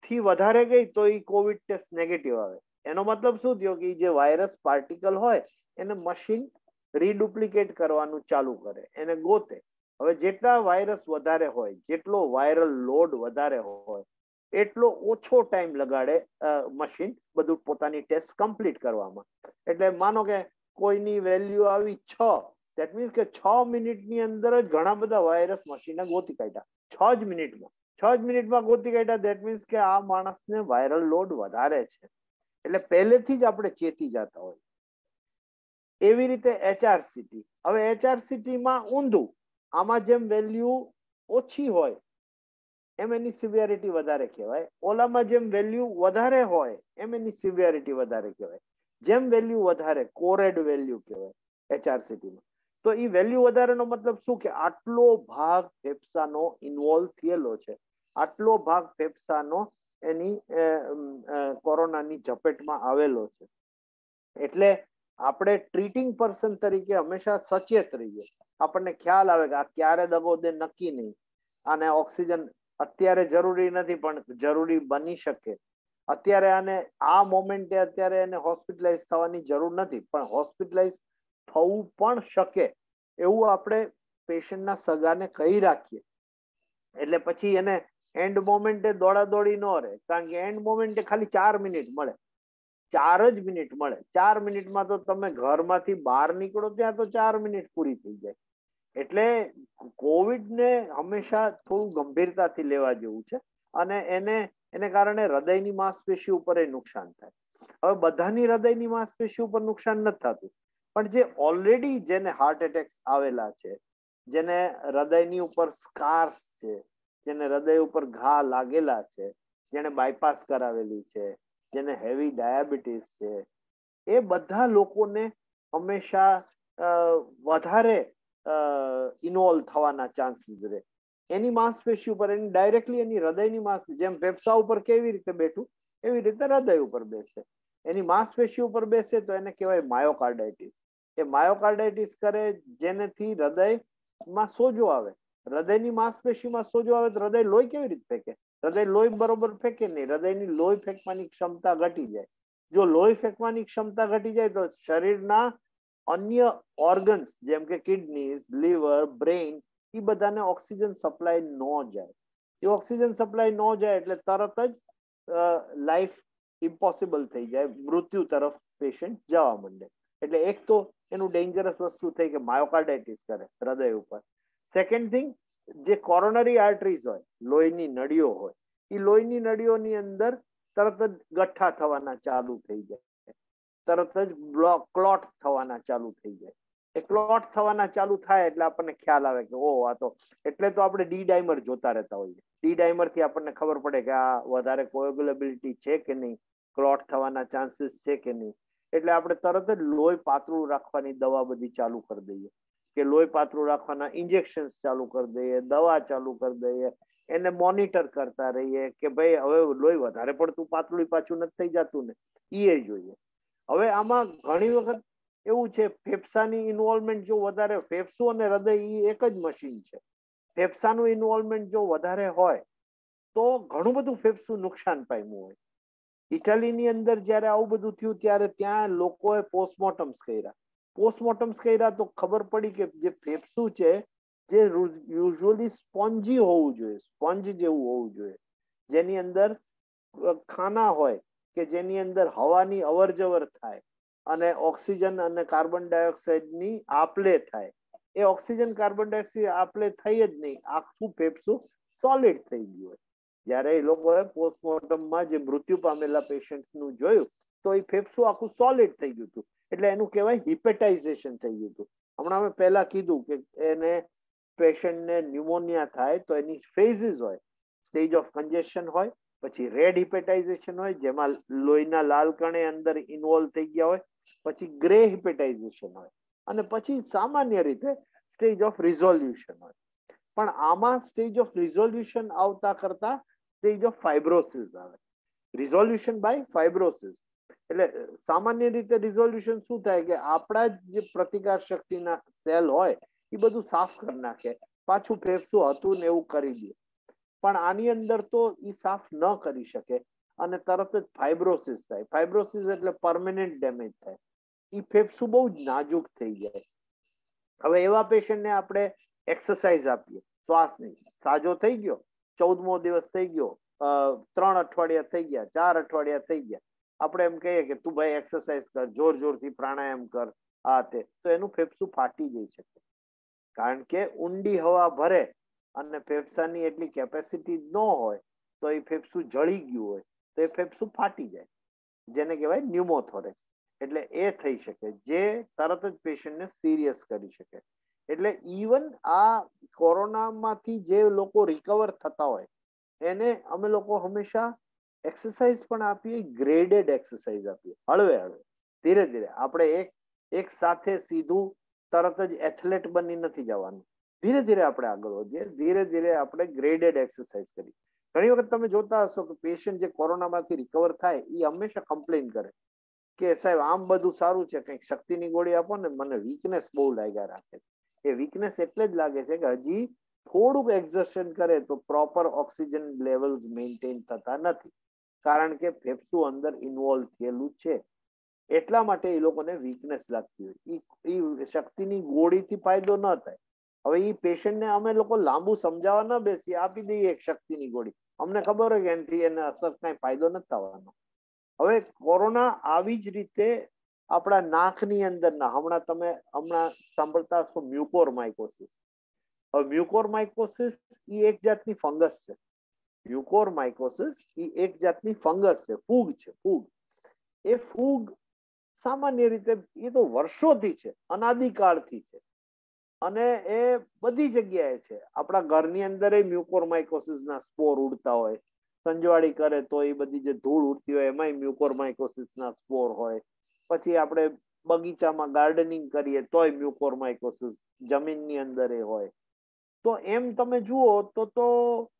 થી વધારે ગઈ તો એ કોવિડ ટેસ્ટ નેગેટિવ આવે. એનો મતલબ શું થયો કે જે વાયરસ પાર્ટિકલ હોય એને મશીન રીડુપ્લિકેટ કરવાનું ચાલુ કરે, એને ગોતે. હવે જેટલા વાયરસ વધારે હોય, જેટલો વાયરલ લોડ વધારે હોય, એટલો ઓછો ટાઈમ લગાડે મશીન બધું પોતાની ટેસ્ટ કમ્પ્લીટ કરવામાં. એટલે માનો કે કોઈની વેલ્યુ આવી 6, ધેટ મીન્સ કે 6 મિનિટની અંદર જ ઘણા બધા વાયરસ મશીને ગોતી કાઢ્યા. 6 જ મિનિટમાં ગોતી કાઢ્યા, ધેટ મીન્સ કે આ માણસને વાયરલ લોડ વધારે છે. એટલે પહેલેથી જ આપણે ચેતી જતા હોય. એવી રીતે HRCT. હવે HRCT માં ઊંધું, આમાં જેમ વેલ્યુ ઓછી હોય એમ એની સિવિયરિટી વધારે કહેવાય, ઓલામાં જેમ વેલ્યુ વધારે હોય એમ એની સિવિયરિટી વધારે કહેવાય. જેમ વેલ્યુ વધારે, કોરેડ વેલ્યુ કહેવાય HRCT માં. તો એ વેલ્યુ વધારેનો મતલબ શું કે આટલો ભાગ ફેફસાનો ઇન્વોલ્વ થયેલો છે, આટલો ભાગ ફેફસાનો એની કોરોનાની ઝપેટમાં આવેલો છે. એટલે આપણે ટ્રીટિંગ પર્સન તરીકે હંમેશા સચેત રહીએ. આપણને ખ્યાલ આવે કે આ ક્યારે દગો દે નક્કી નહીં, અને ઓક્સિજન અત્યારે જરૂરી નથી પણ જરૂરી બની શકે. અત્યારે આને આ મોમેન્ટે અત્યારે એને હોસ્પિટલાઇઝ થવાની જરૂર નથી, પણ હોસ્પિટલાઇઝ થવું પણ શકે એવું આપણે પેશન્ટના સગાને કહી રાખીએ. એટલે પછી એને એન્ડ મોમેન્ટે દોડાદોડી ન રહે, કારણ કે એન્ડ મોમેન્ટે ખાલી 4 મિનિટ મળે, 4 જ મિનિટ મળે. 4 મિનિટમાં તો તમે ઘરમાંથી બહાર નીકળો ત્યાં તો 4 મિનિટ પૂરી થઈ જાય. એટલે કોવિડને હંમેશા થોડું ગંભીરતાથી લેવા જેવું છે, અને એને કારણે હૃદયની માંસપેશી ઉપર નુકસાન થાય. હવે બધાની હૃદયની માંસપેશી ઉપર નુકસાન નથી થતું, પણ જે ઓલરેડી જેને હાર્ટ એટેક્સ આવેલા છે, જેને હૃદયની ઉપર સ્કાર્સ છે, જેને હૃદય ઉપર ઘા લાગેલા છે, જેને બાયપાસ કરાવેલી છે, જેને હેવી ડાયાબિટીસ છે, એ બધા લોકોને હંમેશા વધારે ઇન્વોલ્વ થવાના ચાન્સીસ રહે. એની માંસપેશી ઉપર, એની ડાયરેક્ટલી એની હૃદયની માંસપેશી, જેમ ફેફસા ઉપર કેવી રીતે બેઠું એવી રીતે હૃદય ઉપર બેસે. એની માંસપેશી ઉપર બેસે તો એને કહેવાય માયોકાર્ડાઇટિસ. એ માયોકાર્ડાઇટિસ કરે જેનેથી હૃદયમાં સોજો આવે. હૃદયની માંસપેશીમાં સોજો આવે તો હૃદય લોહી કેવી રીતે ફેંકે? હૃદય લોહી બરોબર ફેંકે નહીં. હૃદયની લોહી ફેંકવાની ક્ષમતા ઘટી જાય. જો લોહી ફેંકવાની ક્ષમતા ઘટી જાય તો શરીરના અન્ય ઓર્ગન્સ જેમ કે કિડની, લીવર, બ્રેઇન એ બધાને ઓક્સિજન સપ્લાય ન જાય. એ ઓક્સિજન સપ્લાય ન જાય એટલે તરત જ લાઈફ ઇમ્પોસિબલ થઈ જાય, મૃત્યુ તરફ પેશન્ટ જવા માંડે. એટલે એક તો એનું ડેન્જરસ વસ્તુ થઈ કે માયોકાર્ડાઇટિસ કરે હૃદય ઉપર. સેકન્ડ થિંગ, જે કોરોનરી આર્ટરીઝ હોય, લોહીની નળીઓ હોય, એ લોહીની નળીઓની અંદર તરત જ ગઠ્ઠા થવાના ચાલુ થઈ જાય, તરત જ ક્લોટ થવાના ચાલુ થઈ જાય. એ ક્લોટ થવાના ચાલુ થાય એટલે આપણને ખ્યાલ આવે કે ઓહ, આ તો એટલે તો આપણે ડી ડાયમર જોતા રહેતા હોઈએ. ડી ડાયમર થી આપણને ખબર પડે કે આ વધારે કોએગ્યુલેબિલિટી છે કે નહીં, ક્લોટ થવાના ચાન્સીસ છે કે નહીં. એટલે આપણે તરત જ લોહી પાતળું રાખવાની દવા બધી ચાલુ કરી દઈએ, કે લોહી પાતળું રાખવાના ઇન્જેક્શન ચાલુ કરી દઈએ, દવા ચાલુ કરી દઈએ, એને મોનિટર કરતા રહીએ કે ભાઈ હવે લોહી વધારે પડતું પાતળું પાછું નથી થઈ જતું ને, એ જોઈએ. હવે આમાં ઘણી વખત એવું છે, ફેફસાની ઇન્વોલ્વમેન્ટ જો વધારે, ફેફસું અને હૃદય એ એક જ મશીન છે. ફેફસાનું ઇન્વોલ્વમેન્ટ જો વધારે હોય તો ઘણું બધું ફેફસું નુકસાન પામ્યું હોય. ઇટાલીની અંદર જયારે આવું બધું થયું ત્યારે ત્યાં લોકોએ પોસ્ટમોર્ટમ્સ કર્યા. પોસ્ટમોર્ટમ્સ કર્યા તો ખબર પડી કે જે ફેફસું છે, જે યુઝ્યુઅલી સ્પોન્જી હોવું જોઈએ, સ્પંજ જેવું હોવું જોઈએ, જેની અંદર ખાના હોય કે જેની અંદર હવાની અવર જવર થાય અને ઓક્સિજન અને કાર્બન ડાયોક્સાઇડની આપલે થાય. એ ઓક્સિજન કાર્બન ડાયોક્સાઇડ આપલે થઈ જ નહીં, આખું ફેફસું સોલિડ થઈ ગયું હોય. જયારે એ લોકોએ પોસ્ટમોર્ટમમાં જે મૃત્યુ પામેલા પેશન્ટનું જોયું તો એ ફેફસું આખું સોલિડ થઈ ગયું હતું. એટલે એનું કહેવાય હિપેટાઇઝેશન થઈ ગયું હતું. હમણાં મેં પહેલા કીધું કે એને પેશન્ટને ન્યુમોનિયા થાય તો એની ફેઝિસ હોય. સ્ટેજ ઓફ કન્જેશન હોય, પછી રેડ હિપેટાઇઝેશન હોય જેમાં લોહીના લાલ કણે અંદર ઇન્વોલ્વ થઈ ગયા હોય, પછી ગ્રે હિપેટાઇઝેશન હોય, અને પછી સામાન્ય રીતે સ્ટેજ ઓફ રિઝોલ્યુશન હોય. પણ આમાં સ્ટેજ ઓફ રિઝોલ્યુશન આવતા કરતા સ્ટેજ ઓફ ફાઇબ્રોસિસ આવે. રિઝોલ્યુશન બાય ફાઇબ્રોસિસ એટલે સામાન્ય રીતે રિઝોલ્યુશન શું થાય કે આપણા જે પ્રતિકાર શક્તિના સેલ હોય એ બધું સાફ કરી નાખે, પાછું ફેફસું હતું ને એવું કરી દે. પણ આની અંદર તો એ સાફ ન કરી શકે અને તરત જ ફાઇબ્રોસિસ થાય. ફાઇબ્રોસિસ એટલે પરમેનન્ટ ડેમેજ થાય. એ ફેફસું બહુ જ નાજુક થઈ જાય. હવે એવા પેશન્ટને આપણે એક્સરસાઇઝ આપીએ, શ્વાસની, સાજો થઈ ગયો, 14મો દિવસ થઈ ગયો, 3 અઠવાડિયા થઈ ગયા, 4 અઠવાડિયા થઈ ગયા, આપણે એમ કહીએ કે તું ભાઈ એક્સરસાઇઝ કર, જોર જોરથી પ્રાણાયામ કર, આ તે, તો એનું ફેફસું ફાટી જઈ શકે. કારણ કે ઊંડી હવા ભરે અને ફેફસાની એટલી કેપેસિટી ન હોય તો એ ફેફસું જળી ગયું હોય તો એ ફેફસું ફાટી જાય, જેને કહેવાય ન્યુમોથોરેક્સ. એટલે એ થઈ શકે, જે તરત જ પેશન્ટને સિરિયસ કરી શકે. એટલે ઇવન આ કોરોનામાંથી જે લોકો રિકવર થતા હોય એને અમે લોકો હંમેશા એક્સરસાઇઝ પણ આપીએ, ગ્રેડેડ એક્સરસાઇઝ આપીએ, હળવે હળવે, ધીરે ધીરે. આપણે એક સાથે સીધું તરત જ એથ્લેટ બની નથી જવાનું. ધીરે ધીરે આપણે આગળ વધીએ, ધીરે ધીરે આપણે ગ્રેડેડ એક્સરસાઇઝ કરીએ. ઘણી વખત તમે જોતા હશો કે પેશન્ટ જે કોરોનામાંથી રિકવર થાય એ હંમેશા કમ્પ્લેન કરે કે સાહેબ આમ બધું સારું છે, કંઈક શક્તિની ગોળી આપો ને, મને વીકનેસ બહુ લાગ્યા રાખે. એ વીકનેસ એટલે જ લાગે છે કે હજી થોડુંક એક્ઝર્શન કરે તો પ્રોપર ઓક્સિજન લેવલ્સ મેન્ટેન થતા નથી, કારણ કે ફેફસું અંદર ઇન્વોલ્વ થયેલું છે. એટલા માટે એ લોકોને વીકનેસ લાગતી હોય. એ શક્તિની ગોળીથી ફાયદો ન થાય. હવે એ પેશન્ટને અમે લોકો લાંબુ સમજાવવા ન બેસીએ, આપી દઈએ એક શક્તિની ગોળી, અમને ખબર હોય કે એનાથી એને અસર કાંઈ ફાયદો નથી થવાનો. હવે કોરોના આવી જ રીતે આપણા નાકની અંદરના, હમણાં સાંભળતા હશો મ્યુકોરમાઇકોસિસ. હવે મ્યુકોરમાઇકોસિસ એ એક જાતની ફંગસ છે. મ્યુકોરમાઇકોસિસ એ એક જાતની ફંગસ છે, ફૂગ છે, ફૂગ. એ ફૂગ સામાન્ય રીતે એ તો વર્ષોથી છે, અનાદિકાળથી છે, અને એ બધી જગ્યાએ છે. આપણા ઘરની અંદર મ્યુકોરમાઇકોસિસના સ્પોર ઉડતા હોય, સંજવાળી કરે તો એ બધી જે ધૂળ ઉડતી હોય એમાં મ્યુકોરમાઇકોસિસના સ્પોર હોય. પછી આપણે બગીચામાં ગાર્ડનિંગ કરીએ તોય મ્યુકોરમાઇકોસિસ જમીનની અંદર એ હોય. તો એમ તમે જુઓ તો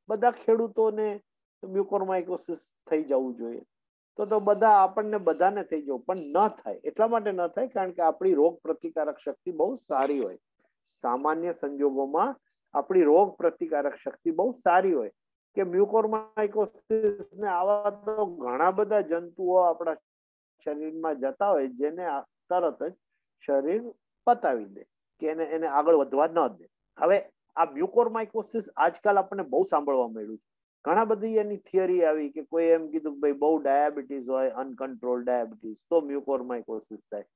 બધા ખેડૂતોને મ્યુકોરમાઇકોસિસ થઈ જવું જોઈએ. તો બધા આપણને બધાને થઈ જવું, પણ ન થાય. એટલા માટે ન થાય કારણ કે આપણી રોગ પ્રતિકારક શક્તિ બહુ સારી હોય. સામાન્ય સંજોગોમાં આપણી રોગ પ્રતિકારક શક્તિ બહુ સારી હોય કે મ્યુકોરમાઇકોસિસ ને આવા તો ઘણા બધા જંતુઓ આપણા શરીરમાં જતા હોય જેને તરત જ શરીર પતાવી દે કે એને આગળ વધવા ન દે. હવે આ મ્યુકોરમાઇકોસિસ આજકાલ આપણને બહુ સાંભળવા મળ્યું છે. ઘણા બધી એની થિયરી આવી કે કોઈ એમ કીધું કે ભાઈ બહુ ડાયાબિટીસ હોય, અનકન્ટ્રોલ ડાયાબિટીસ, તો મ્યુકોરમાઇકોસિસ થાય.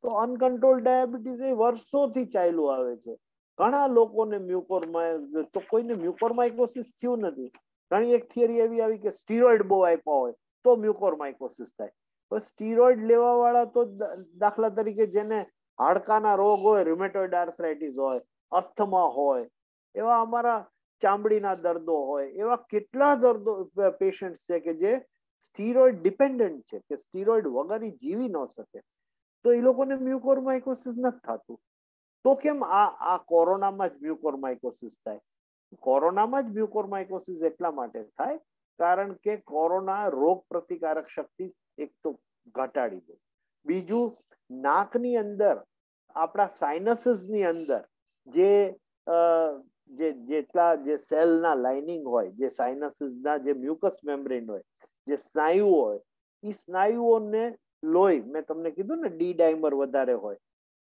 તો અનકન્ટ્રોલ ડાયાબિટીસ એ વર્ષોથી ચાલ્યું આવે છે. ઘણા લોકોને તો કોઈને મ્યુકોરમાઇકોસિસ થયું નથી. ઘણી એક થિયરી એવી આવી કે સ્ટીરોઇડ બહુ આપ્યા હોય તો મ્યુકોરમાઇકોસિસ થાય. તો સ્ટીરોઇડ લેવા વાળા તો દાખલા તરીકે જેને હાડકાના રોગ હોય, રુમેટોઇડ આર્થરાઇટિસ હોય, અસ્થમા હોય, એવા અમારા ચામડીના દર્દો હોય, એવા કેટલા દર્દો પેશન્ટ છે કે જે સ્ટીરોઇડ ડિપેન્ડન્ટ છે, કે સ્ટીરોઇડ વગર જીવી ન શકે, તો એ લોકોને મ્યુકોરમાઇકોસિસ નથી થતું. તો કેમ આ કોરોનામાં જ મ્યુકોરમાઇકોસિસ થાય? કોરોનામાં જ મ્યુકોરમાઇકોસિસ એટલા માટે થાય કારણ કે કોરોના રોગ પ્રતિકારક શક્તિ એક તો ઘટાડી દે. બીજું, નાકની અંદર આપણા સાઇનસીસની અંદર જે સેલના લાઇનિંગ હોય, જે સાઇનસીસના જે મ્યુકસ મેમ્બ્રેન હોય, જે સ્નાયુ હોય, એ સ્નાયુઓને લોહી, મેં તમને કીધું ને ડી ડાયમર વધારે હોય,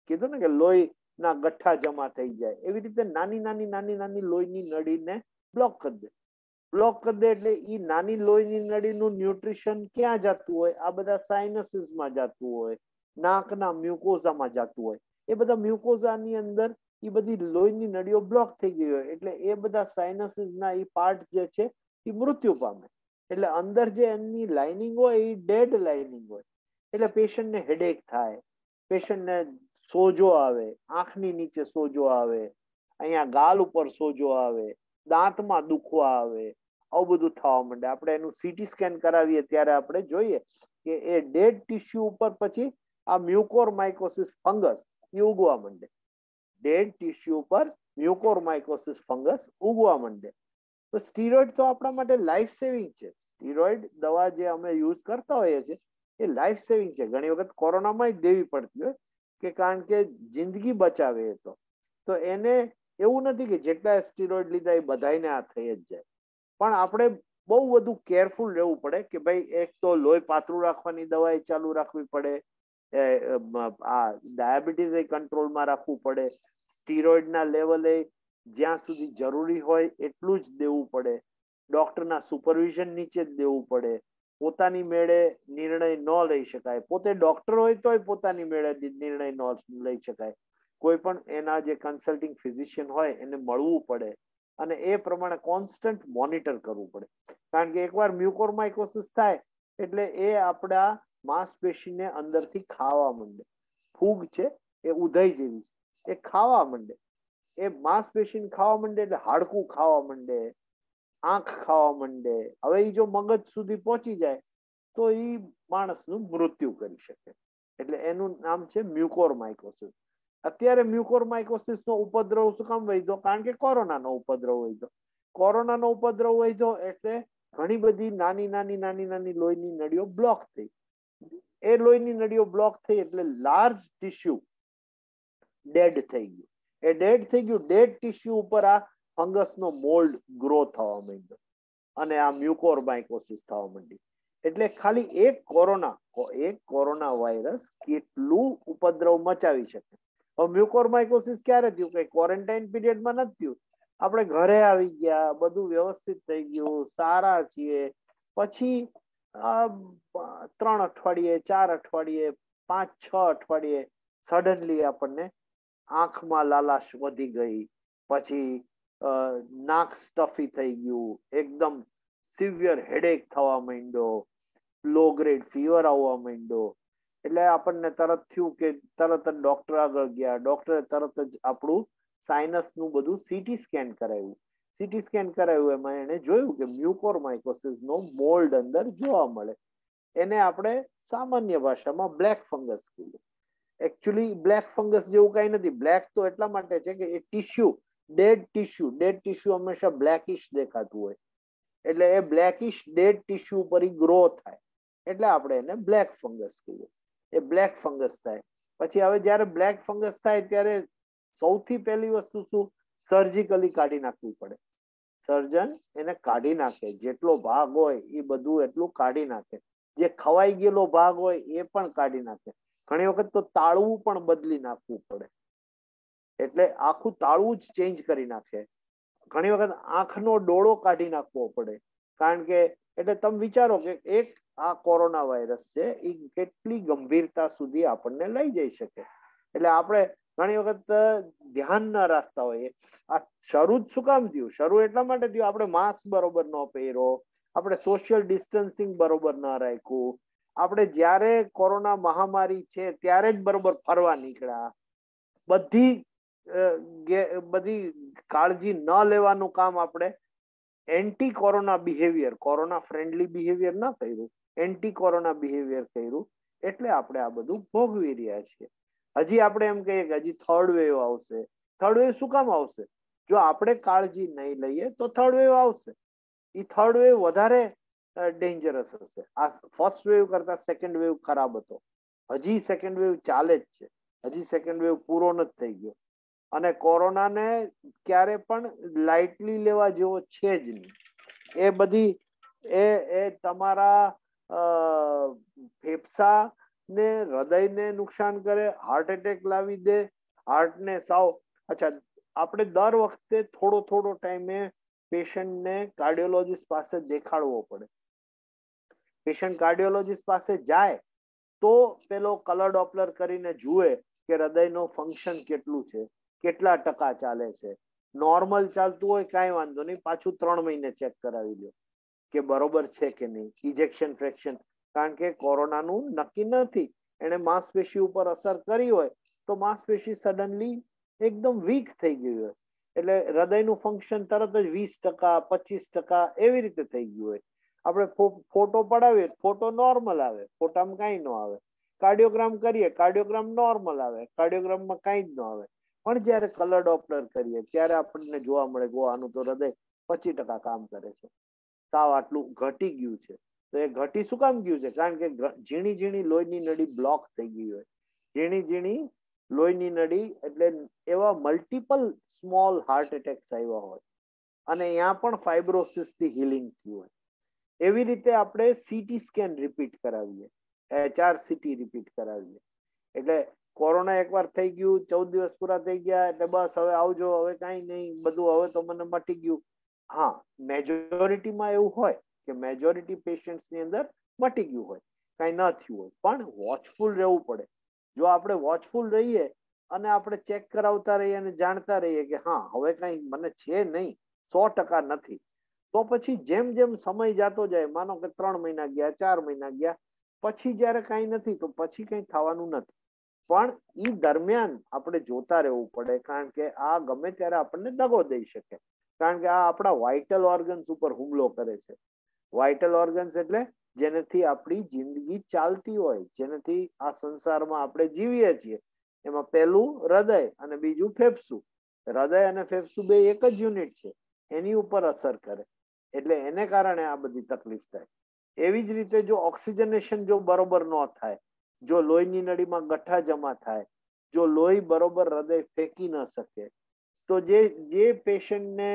કીધું ને કે લોહીના ગઠ્ઠા જમા થઈ જાય, એવી રીતે નાની નાની લોહીની નળીને બ્લોક કરી દે. બ્લોક કરી દે એટલે એ નાની લોહીની નળીનું ન્યુટ્રિશન ક્યાં જતું હોય? આ બધા સાઇનસીસમાં જતું હોય, નાકના મ્યુકોઝામાં જતું હોય. એ બધા મ્યુકોઝાની અંદર એ બધી લોહીની નળીઓ બ્લોક થઈ ગઈ હોય એટલે એ બધા સાઇનસીસના એ પાર્ટ જે છે એ મૃત્યુ પામે. એટલે અંદર જે એની લાઇનિંગ હોય એ ડેડ લાઇનિંગ હોય. એટલે પેશન્ટને હેડેક થાય, પેશન્ટને સોજો આવે, આંખની નીચે સોજો આવે, અહીંયા ગાલ ઉપર સોજો આવે, દાંતમાં દુખવા આવે, આવું બધું થવા માંડે. આપણે એનું સીટી સ્કેન કરાવીએ ત્યારે આપણે જોઈએ કે એ ડેડ ટીશ્યુ ઉપર પછી આ મ્યુકોરમાઇકોસિસ ફંગસ એ ઉગવા માંડે. ડેડ ટીશ્યુ ઉપર મ્યુકોરમાઇકોસિસ ફંગસ ઉગવા માંડે. તો સ્ટીરોઇડ તો આપણા માટે લાઈફ સેવિંગ છે. સ્ટીરોઇડ દવા જે અમે યુઝ કરતા હોઈએ છીએ એ લાઈફ સેવિંગ છે. ઘણી વખત કોરોનામાં જ દેવી પડતી હોય કે કારણ કે જિંદગી બચાવે એ તો એને એવું નથી કે જેટલા સ્ટીરોઇડ લીધા એ બધાને આ થઈ જ જાય. પણ આપણે બહુ બધું કેરફુલ રહેવું પડે કે ભાઈ એક તો લોહી પાતળું રાખવાની દવા ચાલુ રાખવી પડે, આ ડાયાબિટીસ એ કંટ્રોલમાં રાખવું પડે, સ્ટીરોઇડના લેવલે જ્યાં સુધી જરૂરી હોય એટલું જ દેવું પડે, ડોક્ટરના સુપરવિઝન નીચે જ દેવું પડે, પોતાની મેળે નિર્ણય ન લઈ શકાય. પોતે ડોક્ટર હોય તોય પોતાની મેળે નિર્ણય ન લઈ શકાય. કોઈ પણ એના જે કન્સલ્ટિંગ ફિઝિશિયન હોય એને મળવું પડે અને એ પ્રમાણે કોન્સ્ટન્ટ મોનિટર કરવું પડે. કારણ કે એકવાર મ્યુકોરમાઇકોસિસ થાય એટલે એ આપણા માંસપેશીને અંદરથી ખાવા માંડે. ફૂગ છે એ ઉધઈ જેવી છે, એ ખાવા માંડે. એ માંસપેશીને ખાવા માંડે એટલે હાડકું ખાવા માંડે, આંખ ખાવા માંડે. હવે એ જો મગજ સુધી પહોંચી જાય તો એ માણસનું મૃત્યુ કરી શકે. એટલે એનું નામ છે મ્યુકોરમાઇકોસિસ. અત્યારે મ્યુકોરમાઇકોસિસ નો ઉપદ્રવ શું કામ વધ્યો? કારણ કે કોરોનાનો ઉપદ્રવ વધ્યો. કોરોનાનો ઉપદ્રવ વધ્યો એટલે ઘણી બધી નાની લોહીની નળીઓ બ્લોક થઈ. એ લોહીની નળીઓ બ્લોક થઈ એટલે લાર્જ ટીશ્યુ ડેડ થઈ ગયું. એ ડેડ થઈ ગયું. ડેડ ટીશ્યુ ઉપર આ ફંગસનો મોલ્ડ ગ્રો થવા માંડ્યો અને આ મ્યુકોરમાઇકોસિસ થવા માંડી. એટલે ખાલી એક કોરોના વાયરસ કેટલું ઉપદ્રવ મચાવી શકે. મ્યુકોરમાઇકોસિસ ક્યારે થયું? કઈ ક્વોરન્ટાઇન પીરિયડમાં નથી થયું. આપણે ઘરે આવી ગયા, બધું વ્યવસ્થિત થઈ ગયું, સારા છીએ, પછી 3 અઠવાડિયે, 4 અઠવાડિયે, 5-6 અઠવાડિયે સડનલી આપણને આંખમાં લાલાશ વધી ગઈ, પછી નાક સ્ટફી થઈ ગયું, એકદમ સિવિયર હેડેક થવા માંડ્યો, લો ગ્રેડ ફીવર આવવા માંડ્યો. એટલે આપણને તરત થયું કે તરત જ ડોક્ટર આગળ ગયા. ડોક્ટરે તરત જ આપણું સાઇનસનું બધું સીટી સ્કેન કરાવ્યું. સીટી સ્કેન કરાવ્યું એમાં એને જોયું કે મ્યુકોરમાઇકોસિસનો મોલ્ડ અંદર જોવા મળે. એને આપણે સામાન્ય ભાષામાં બ્લેક ફંગસ કહીએ. એકચ્યુઅલી બ્લેક ફંગસ જેવું કઈ નથી. બ્લેક તો એટલા માટે છે કે એ ટીશ્યુ, ડેડ ટીશ્યુ હંમેશા બ્લેકિશ દેખાતું હોય. એટલે એ બ્લેકિશ ડેડ ટીશ્યુ પર ગ્રો થાય. એટલે આપણે એને બ્લેક ફંગસ કહીએ. એ બ્લેક ફંગસ થાય. પછી હવે જ્યારે બ્લેક ફંગસ થાય ત્યારે સૌથી પહેલી વસ્તુ શું, સર્જિકલી કાઢી નાખવી પડે. સર્જન એને કાઢી નાખે, જેટલો ભાગ હોય એ બધું એટલું કાઢી નાખે, જે ખવાઈ ગયેલો ભાગ હોય એ પણ કાઢી નાખે. ઘણી વખત તો તાળવું પણ બદલી નાખવું પડે, એટલે આખું તાળવું જ ચેન્જ કરી નાખે. ઘણી વખત આંખનો ડોળો કાઢી નાખવો પડે, કારણ કે એટલે તમે વિચારો કે એક આ કોરોના વાયરસ છે એ કેટલી ગંભીરતા સુધી આપણને લઈ જઈ શકે. એટલે આપણે ઘણી વખત ધ્યાન ન રાખતા હોઈએ. આ શરૂ જ શું કામ થયું? શરૂ એટલા માટે થયું આપણે માસ્ક બરોબર ન પહેર્યો, આપણે સોશિયલ ડિસ્ટન્સિંગ બરોબર ન રાખ્યું, આપણે જ્યારે કોરોના મહામારી છે ત્યારે જ બરોબર ફરવા નીકળ્યા, બધી કાળજી ન લેવાનું કામ આપણે anti corona behaviour, corona friendly behaviour ન કર્યું, એન્ટી કોરોના બિહેવિયર કર્યું, એટલે આપણે આ બધું ભોગવી રહ્યા છીએ. હજી આપણે એમ કહીએ કે હજી થર્ડ વેવ આવશે. થર્ડ વેવ શું કામ આવશે? જો આપણે કાળજી નહીં લઈએ તો થર્ડ વેવ આવશે. એ થર્ડ વેવ વધારે ડેન્જરસ હશે. આ ફર્સ્ટ વેવ કરતા સેકન્ડ વેવ ખરાબ હતો. હજી સેકન્ડ વેવ ચાલે જ છે, હજી સેકન્ડ વેવ પૂરો નથી થઈ ગયો. અને કોરોનાને ક્યારે પણ લાઇટલી લેવા જેવો છે જ નહીં. એ બધી એ તમારા ફેફસા ને હૃદયને નુકસાન કરે, હાર્ટ એટેક લાવી દે, હાર્ટને સાવ. અચ્છા, આપણે દર વખતે થોડો ટાઈમે પેશન્ટને કાર્ડિયોલોજીસ્ટ પાસે દેખાડવો પડે. પેશન્ટ કાર્ડિયોલોજીસ્ટ પાસે જાય તો પેલો કલર ડોપલર કરીને જુએ કે હૃદયનું ફંક્શન કેટલું છે, કેટલા ટકા ચાલે છે. નોર્મલ ચાલતું હોય કાંઈ વાંધો નહીં, પાછું 3 મહિને ચેક કરાવી લો કે બરોબર છે કે નહીં. ઇજેક્શન ફ્રેક્શન, કારણ કે કોરોનાનું નક્કી નથી, એને માંસપેશી ઉપર અસર કરી હોય તો માંસપેશી સડનલી એકદમ વીક થઈ ગઈ હોય, એટલે હૃદયનું ફંક્શન તરત જ 20%, 25% એવી રીતે થઈ ગયું હોય. આપણે ફોટો પડાવીએ, ફોટો નોર્મલ આવે, ફોટામાં કાંઈ ન આવે. કાર્ડિયોગ્રામ કરીએ, કાર્ડિયોગ્રામ નોર્મલ આવે, કાર્ડિયોગ્રામમાં કાંઈ જ ન આવે. પણ જ્યારે કલર ડોપલર કરીએ ત્યારે આપણને જોવા મળે કે આનું તો હૃદય 25% કામ કરે છે, સાવ આટલું ઘટી ગયું છે. તો એ ઘટી શું કામ ગયું છે? કારણ કે ઝીણી ઝીણી લોહીની નળી બ્લોક થઈ ગઈ હોય. ઝીણી ઝીણી લોહીની નળી એટલે એવા મલ્ટિપલ સ્મોલ હાર્ટ એટેક્સ આવ્યા હોય, અને ત્યાં પણ ફાઇબ્રોસિસથી હિલિંગ થયું હોય. એવી રીતે આપણે સીટી સ્કેન રિપીટ કરાવીએ, HRCT રિપીટ કરાવીએ. એટલે કોરોના એકવાર થઈ ગયું, 14 દિવસ પૂરા થઈ ગયા એટલે બસ હવે આવજો, હવે કાંઈ નહીં, બધું હવે તો મને મટી ગયું. હા, મેજોરિટીમાં એવું હોય કે મેજોરિટી પેશન્ટ્સની અંદર મટી ગયું હોય, કાંઈ ન થયું હોય, પણ વોચફુલ રહેવું પડે. જો આપણે વોચફુલ રહીએ અને આપણે ચેક કરાવતા રહીએ અને જાણતા રહીએ કે હા હવે કાંઈ મને છે નહીં, 100% નથી, તો પછી જેમ જેમ સમય જતો જાય, માનો કે 3 મહિના ગયા, 4 મહિના ગયા, પછી જ્યારે કાંઈ નથી તો પછી કંઈ થવાનું નથી. પણ એ દરમિયાન આપણે જોતા રહેવું પડે, કારણ કે આ ગમે ત્યારે આપણને દગો દઈ શકે, કારણ કે આ આપણા વાઇટલ ઓર્ગન્સ ઉપર હુમલો કરે છે. વાઇટલ ઓર્ગન્સ એટલે જેનાથી આપણી જિંદગી ચાલતી હોય, જેનાથી આ સંસારમાં આપણે જીવીએ છીએ. એમાં પહેલું હૃદય અને બીજું ફેફસું. હૃદય અને ફેફસું બે એક જ યુનિટ છે, એની ઉપર અસર કરે, એટલે એને કારણે આ બધી તકલીફ થાય. એવી જ રીતે જો ઓક્સિજનેશન જો બરોબર ન થાય, જો લોહીની નળીમાં ગઠ્ઠા જમા થાય, જો લોહી બરોબર હૃદય ફેંકી ન શકે, તો જે પેશન્ટને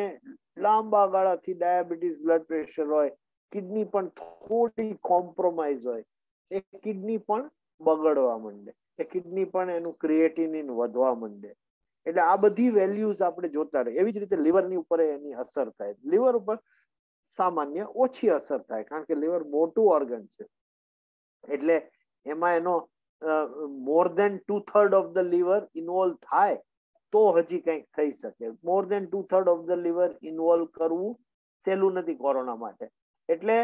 લાંબા ગાળાથી ડાયાબિટીસ, બ્લડ પ્રેશર હોય, કિડની પણ થોડી કોમ્પ્રોમાઇઝ હોય, એ કિડની પણ બગડવા માંડે, એ કિડની પણ એનું ક્રિએટિનિન વધવા માંડે. એટલે આ બધી વેલ્યુઝ આપણે જોતા રહીએ. એવી જ રીતે લીવરની ઉપર એની અસર થાય. લીવર ઉપર સામાન્ય ઓછી અસર થાય, કારણ કે લીવર મોટું ઓર્ગન છે, એટલે એમાં એનો મોર દેન 2/3 ઓફ ધ લીવર ઇન્વોલ્વ થાય તો હજી કંઈક થઈ શકે. મોર દેન 2/3 ઓફ ધ લીવર ઇન્વોલ્વ કરવું સહેલું નથી કોરોના માટે. એટલે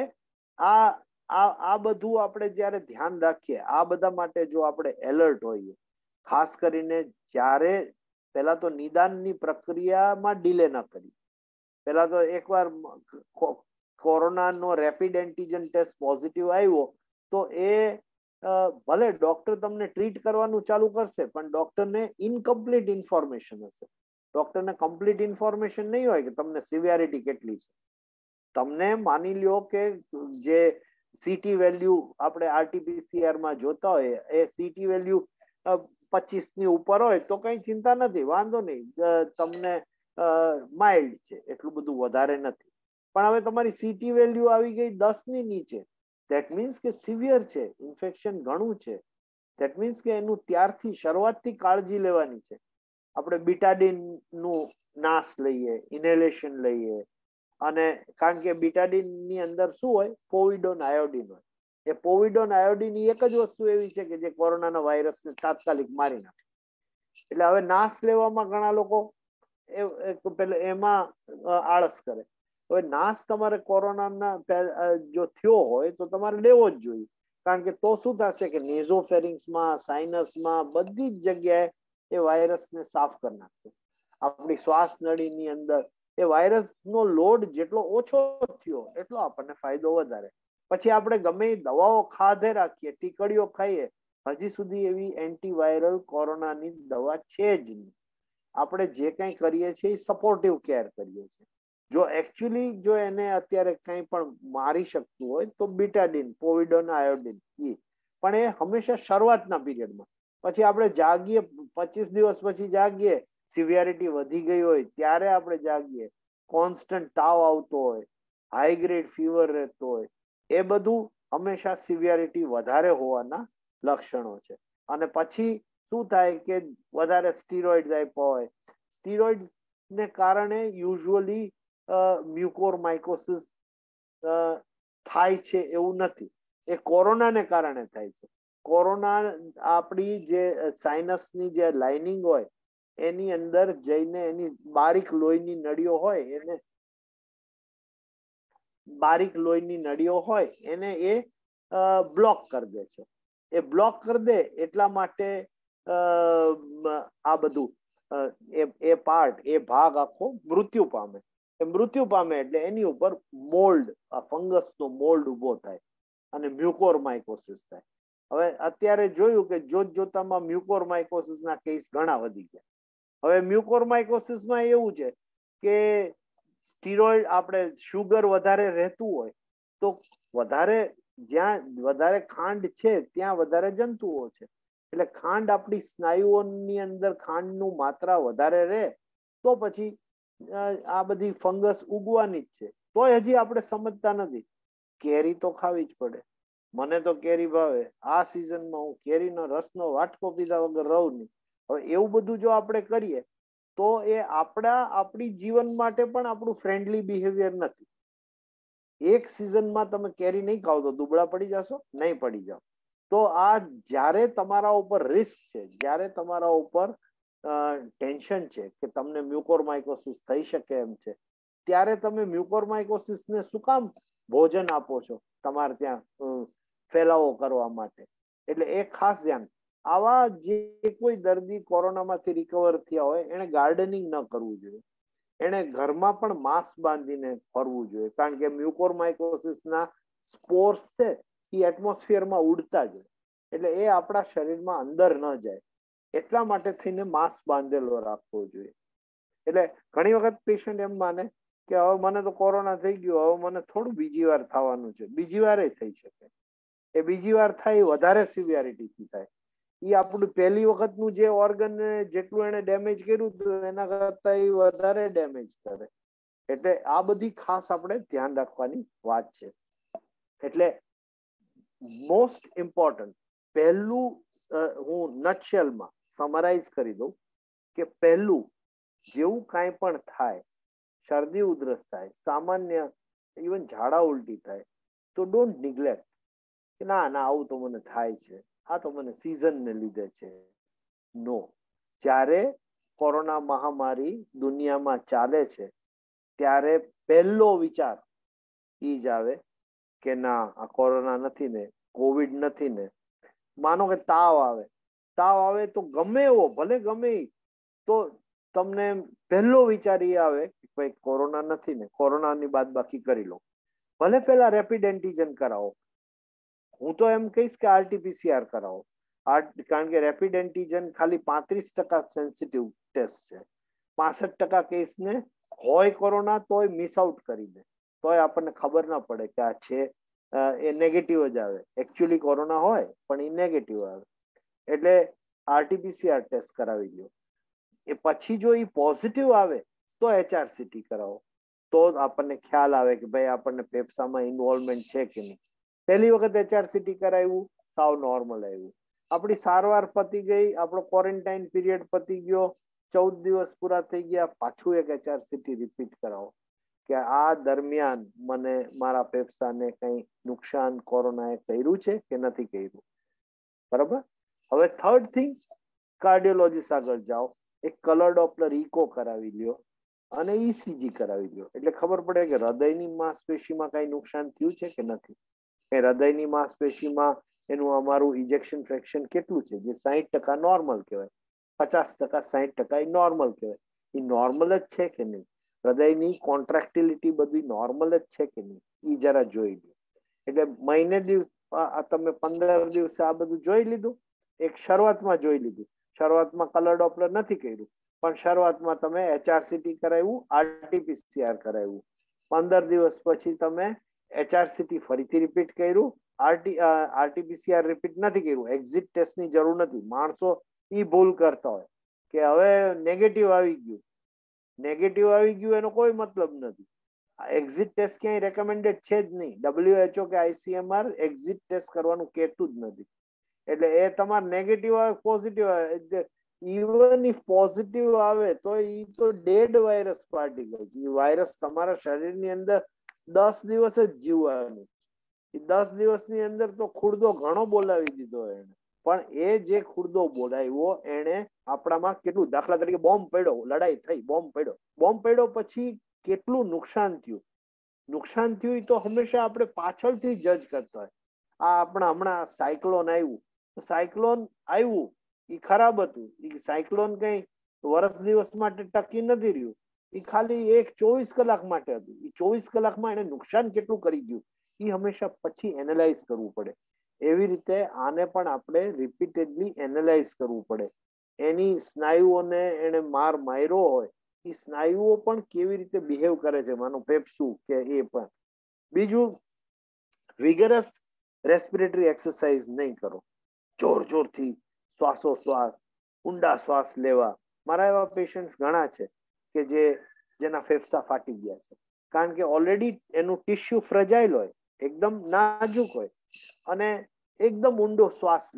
આ બધું આપણે જ્યારે ધ્યાન રાખીએ, આ બધા માટે જો આપણે એલર્ટ હોઈએ, ખાસ કરીને જ્યારે પહેલા તો નિદાનની પ્રક્રિયામાં ડીલે ન કરી. પહેલા તો એકવાર કોરોનાનો રેપિડ એન્ટીજન ટેસ્ટ પોઝિટિવ આવ્યો તો એ ભલે ડોક્ટર તમને ટ્રીટ કરવાનું ચાલુ કરશે, પણ ડોક્ટરને ઇનકમ્પ્લીટ ઇન્ફોર્મેશન હશે. ડોક્ટરને કમ્પ્લીટ ઇન્ફોર્મેશન નહીં હોય કે તમને સિવિયરિટી કેટલી છે. તમને માની લ્યો કે જે સીટી વેલ્યુ આપણે આરટીપીસીઆર માં જોતા હોય, એ સીટી વેલ્યુ 25 ની ઉપર હોય તો કઈ ચિંતા નથી, વાંધો નહીં, તમને માઇલ્ડ છે, એટલું બધું વધારે નથી. પણ હવે તમારી સીટી વેલ્યુ આવી ગઈ 10 ની નીચે, ધેટ મીન્સ કે સિવિયર છે, ઇન્ફેક્શન ઘણું છે. ધેટ મીન્સ કે એનું ત્યારથી શરૂઆતથી કાળજી લેવાની છે. આપણે બીટાડીન નું નાશ લઈએ, ઇન્હેલેશન લઈએ, અને કારણ કે બીટાડીન ની અંદર શું હોય, પોવિડોન આયોડિન હોય. એ પોવિડોન આયોડિન એક જ વસ્તુ એવી છે કે જે કોરોનાના વાયરસને તાત્કાલિક મારી નાખે. એટલે હવે નાશ લેવામાં ઘણા લોકો એમાં આળસ કરે. હવે નાશ તમારે કોરોનાના જો થયો હોય તો તમારે લેવો જ જોઈએ, કારણ કે તો શું થશે કે નેઝોફેરિંગ્સમાં, સાઇનસમાં, બધી જ જગ્યાએ એ વાયરસને સાફ કરી નાખશે. આપણી શ્વાસ નળીની અંદર એ વાયરસનો લોડ જેટલો ઓછો થયો એટલો આપણને ફાયદો વધારે. પછી આપણે ગમે દવાઓ ખાધે રાખીએ, ટીકડીઓ ખાઈએ, હજી સુધી એવી એન્ટીવાયરલ કોરોનાની દવા છે જ નહીં. આપણે જે કંઈ કરીએ છીએ એ સપોર્ટિવ કેર કરીએ છીએ. જો એકચ્યુઅલી જો એને અત્યારે કંઈ પણ મારી શકતું હોય તો બીટાડીન, પોવિડોન આયોડિન, પણ એ હંમેશા શરૂઆતના પીરિયડમાં. પછી આપણે જાગીએ, 25 દિવસ પછી જાગીએ, સિવિયરિટી વધી ગઈ હોય ત્યારે આપણે જાગીએ, કોન્સ્ટન્ટ તાવ આવતો હોય, હાઈ ગ્રેડ ફીવર રહેતો હોય, એ બધું હંમેશા સિવિયરિટી વધારે હોવાના લક્ષણો છે. અને પછી શું થાય કે વધારે સ્ટીરોઇડ આપ્યા હોય, સ્ટીરોઇડ ને કારણે યુઝ્યુઅલી મ્યુકોરમાઇકોસિસ થાય છે એવું નથી, એ કોરોનાને કારણે થાય છે. કોરોના આપણી જે સાઇનસની જે લાઇનિંગ હોય એની અંદર જઈને એની બારીક લોહીની નળીઓ હોય એને એ બ્લોક કરી દે છે. એ બ્લોક કરી દે એટલા માટે આ બધું એ ભાગ આખો મૃત્યુ પામે. એ મૃત્યુ પામે એટલે એની ઉપર મોલ્ડ, આ ફંગસનો મોલ્ડ ઉભો થાય અને મ્યુકોરમાઇકોસિસ થાય. હવે અત્યારે જોયું કે જોતામાં મ્યુકોરમાઇકોસિસના કેસ ઘણા વધી ગયા. હવે મ્યુકોરમાઇકોસિસમાં એવું છે કે સ્ટીરોઇડ, આપણે શુગર વધારે રહેતું હોય તો જ્યાં વધારે ખાંડ છે ત્યાં વધારે જંતુઓ છે. એટલે ખાંડ આપણી સ્નાયુઓની અંદર ખાંડનું માત્રા વધારે રહે તો પછી આ બધી ફંગસ ઉગવાની જ છે. તોય હજી આપણે સમજતા નથી. કેરી તો ખાવી જ પડે. મને તો કેરી ભાવે. આ સિઝનમાં હું કેરીનો રસનો વાટકો પીધા વગર રહું નહીં. હવે એવું બધું જો આપણે કરીએ તો એ આપણી જીવન માટે પણ આપણું ફ્રેન્ડલી બિહેવિયર નથી. એક સિઝનમાં તમે કેરી નહીં ખાવ તો દુબળા પડી જશો? નહીં પડી જાઓ. તો આ જ્યારે તમારા ઉપર રિસ્ક છે, જ્યારે તમારા ઉપર ટેન્શન છે કે તમને મ્યુકોરમાઇકોસિસ થઈ શકે એમ છે, ત્યારે તમે મ્યુકોરમાઇકોસિસને શું કામ ભોજન આપો છો તમારે ત્યાં ફેલાવો કરવા માટે? એટલે એ ખાસ ધ્યાન. આવા જે કોઈ દર્દી કોરોનામાંથી રિકવર થયા હોય એને ગાર્ડનિંગ ન કરવું જોઈએ. એને ઘરમાં પણ માસ્ક બાંધીને ફરવું જોઈએ, કારણ કે મ્યુકોરમાઇકોસિસના સ્પોર્સ છે એ એટમોસ્ફિયરમાં ઉડતા જ હોય, એટલે એ આપણા શરીરમાં અંદર ન જાય. એટલા માટે થઈને માસ્ક બાંધેલો રાખવો જોઈએ. એટલે ઘણી વખત પેશન્ટ એમ માને કે હવે મને તો કોરોના થઈ ગયો, હવે મને થોડું બીજી વાર થવાનું છે. બીજી વાર થઈ શકે. એ બીજી વાર થાય વધારે સિવિયરિટીથી થાય. એ આપણું પહેલી વખતનું જે ઓર્ગન જેટલું એને ડેમેજ કર્યું હતું એના કરતા એ વધારે ડેમેજ કરે. એટલે આ બધી ખાસ આપણે ધ્યાન રાખવાની વાત છે. એટલે મોસ્ટ ઇમ્પોર્ટન્ટ પહેલું હું નટશેલમાં સમરાઇઝ કરી દઉં કે પહેલું, જેવું કાંઈ પણ થાય, શરદી ઉધરસ થાય, સામાન્ય ઇવન ઝાડા ઉલટી થાય, તો ડોન્ટ નિગ્લેક્ટ કે ના આવું તો મને થાય છે, આ તો મને સિઝનને લીધે છે. નો. જ્યારે કોરોના મહામારી દુનિયામાં ચાલે છે ત્યારે પહેલો વિચાર એ જ આવે કે ના આ કોરોના નથી ને, કોવિડ નથી ને. માનો કે તાવ આવે તો ગમે એવો, ભલે ગમે તો તમને પહેલો વિચાર એ આવે કે ભાઈ કોરોના નથી ને, કોરોનાની બાદબાકી કરી લો. ભલે પહેલા રેપિડ એન્ટીજન કરાવો. હું તો એમ કહીશ કે આરટીપીસીઆર કરાવો, કારણ કે રેપિડ એન્ટીજન ખાલી 35% સેન્સિટિવ ટેસ્ટ છે. 65% કેસને હોય કોરોના તોય મિસ આઉટ કરી દે, તોય આપણને ખબર ના પડે કે આ છે એ નેગેટિવ જ આવે. એકચ્યુઅલી કોરોના હોય પણ એ નેગેટિવ આવે. એટલે આરટીપીસીઆર ટેસ્ટ કરાવી લો. એ પછી જો એ પોઝિટિવ આવે તો HRCT કરાવો, તો આપણને ખ્યાલ આવે કે ભાઈ આપણને ફેફસામાં ઇન્વોલ્વમેન્ટ છે કે નહીં. પહેલી વખત HRCT કરાવ્યું, સાવ નોર્મલ આવ્યું, આપણી સારવાર પતી ગઈ, આપણો ક્વોરન્ટાઇન પીરિયડ પતી ગયો, 14 દિવસ પૂરા થઈ ગયા, પાછું એક HRCT રિપીટ કરાવો કે આ દરમિયાન મને મારા ફેફસાને કંઈ નુકસાન કોરોનાએ કર્યું છે કે નથી કર્યું. બરાબર. હવે થર્ડ થિંગ, કાર્ડિયોલોજીસ્ટ આગળ જાઓ, એક કલર ડોપલર ઇકો કરાવી લ્યો અને ECG કરાવી લ્યો, એટલે ખબર પડે કે હૃદયની માંસપેશીમાં કઈ નુકસાન થયું છે કે નથી. કે હૃદયની માંસપેશીમાં એનું અમારું ઇજેક્શન ફ્રેક્શન કેટલું છે, જે 60% નોર્મલ કહેવાય, 50% 60% એ નોર્મલ કહેવાય, એ નોર્મલ જ છે કે નહીં. હૃદયની કોન્ટ્રાક્ટિલિટી બધી નોર્મલ જ છે કે નહીં, એ જરા જોઈ લો. એટલે મહિને દિવસ તમે 15 દિવસે આ બધું જોઈ લીધું. એક શરૂઆતમાં જોઈ લીધું, શરૂઆતમાં કલર ડોપલર નથી કર્યું, પણ શરૂઆતમાં તમે HRCT કરાવ્યું, RT-PCR કરાવ્યું. 15 દિવસ પછી તમે HRCT ફરીથી રિપીટ કર્યું, RT-PCR રિપીટ નથી કર્યું. એક્ઝિટ ટેસ્ટની જરૂર નથી. માણસો એ ભૂલ કરતા હોય કે હવે નેગેટિવ આવી ગયું, નેગેટિવ આવી ગયું એનો કોઈ મતલબ નથી. એક્ઝિટ ટેસ્ટ ક્યાંય રેકમેન્ડેડ છે જ નહીં. WHO કે ICMR એક્ઝિટ ટેસ્ટ કરવાનું કહેતું જ નથી. એટલે એ તમારે નેગેટિવ આવે પોઝિટિવ આવે, ઇવન ઇફ પોઝિટિવ આવે તો એ તો ડેડ વાયરસ પાર્ટિકલ છે. એ વાયરસ તમારા શરીરની અંદર 10 દિવસ જ જીવવાનું. એ 10 દિવસની અંદર તો ખુરદો ઘણો બોલાવી દીધો એને, પણ એ જે ખુરદો બોલાવ્યો એને આપણામાં કેટલું, દાખલા તરીકે બોમ્બ પડ્યો, લડાઈ થઈ, બોમ્બ પડ્યો પછી કેટલું નુકસાન થયું તો હંમેશા આપણે પાછળથી જજ કરતા હોય. આ આપણા હમણાં સાયક્લોન આવ્યું, એ ખરાબ હતું. એ સાયક્લોન કઈ વર્ષ દિવસ માટે ટકી નથી રહ્યું, એ ખાલી 24 કલાક માટે હતું. એ 24 કલાકમાં એને નુકસાન કેટલું કરી ગયું એ હંમેશા પછી એનાલાઇઝ કરવું પડે. એવી રીતે આને પણ આપણે રિપીટેડલી એનાલાઇઝ કરવું પડે. એની સ્નાયુઓને એને માર્યો હોય, એ સ્નાયુઓ પણ કેવી રીતે બિહેવ કરે છે, માનો ફેફસું કે એ પણ. બીજું, વિગરસ રેસ્પિરેટરી એક્સરસાઇઝ નહીં કરો. જોરથી શ્વાસોશ્વાસ, ઊંડા શ્વાસ લેવા. મારા એવા પેશન્ટ્સ ઘણા છે કે જેના ફેફસા ફાટી ગયા છે, કારણ કે ઓલરેડી એનું ટિશ્યુ ફ્રેજાઇલ હોય, એકદમ નાજુક હોય, અને એકદમ ઊંડો શ્વાસ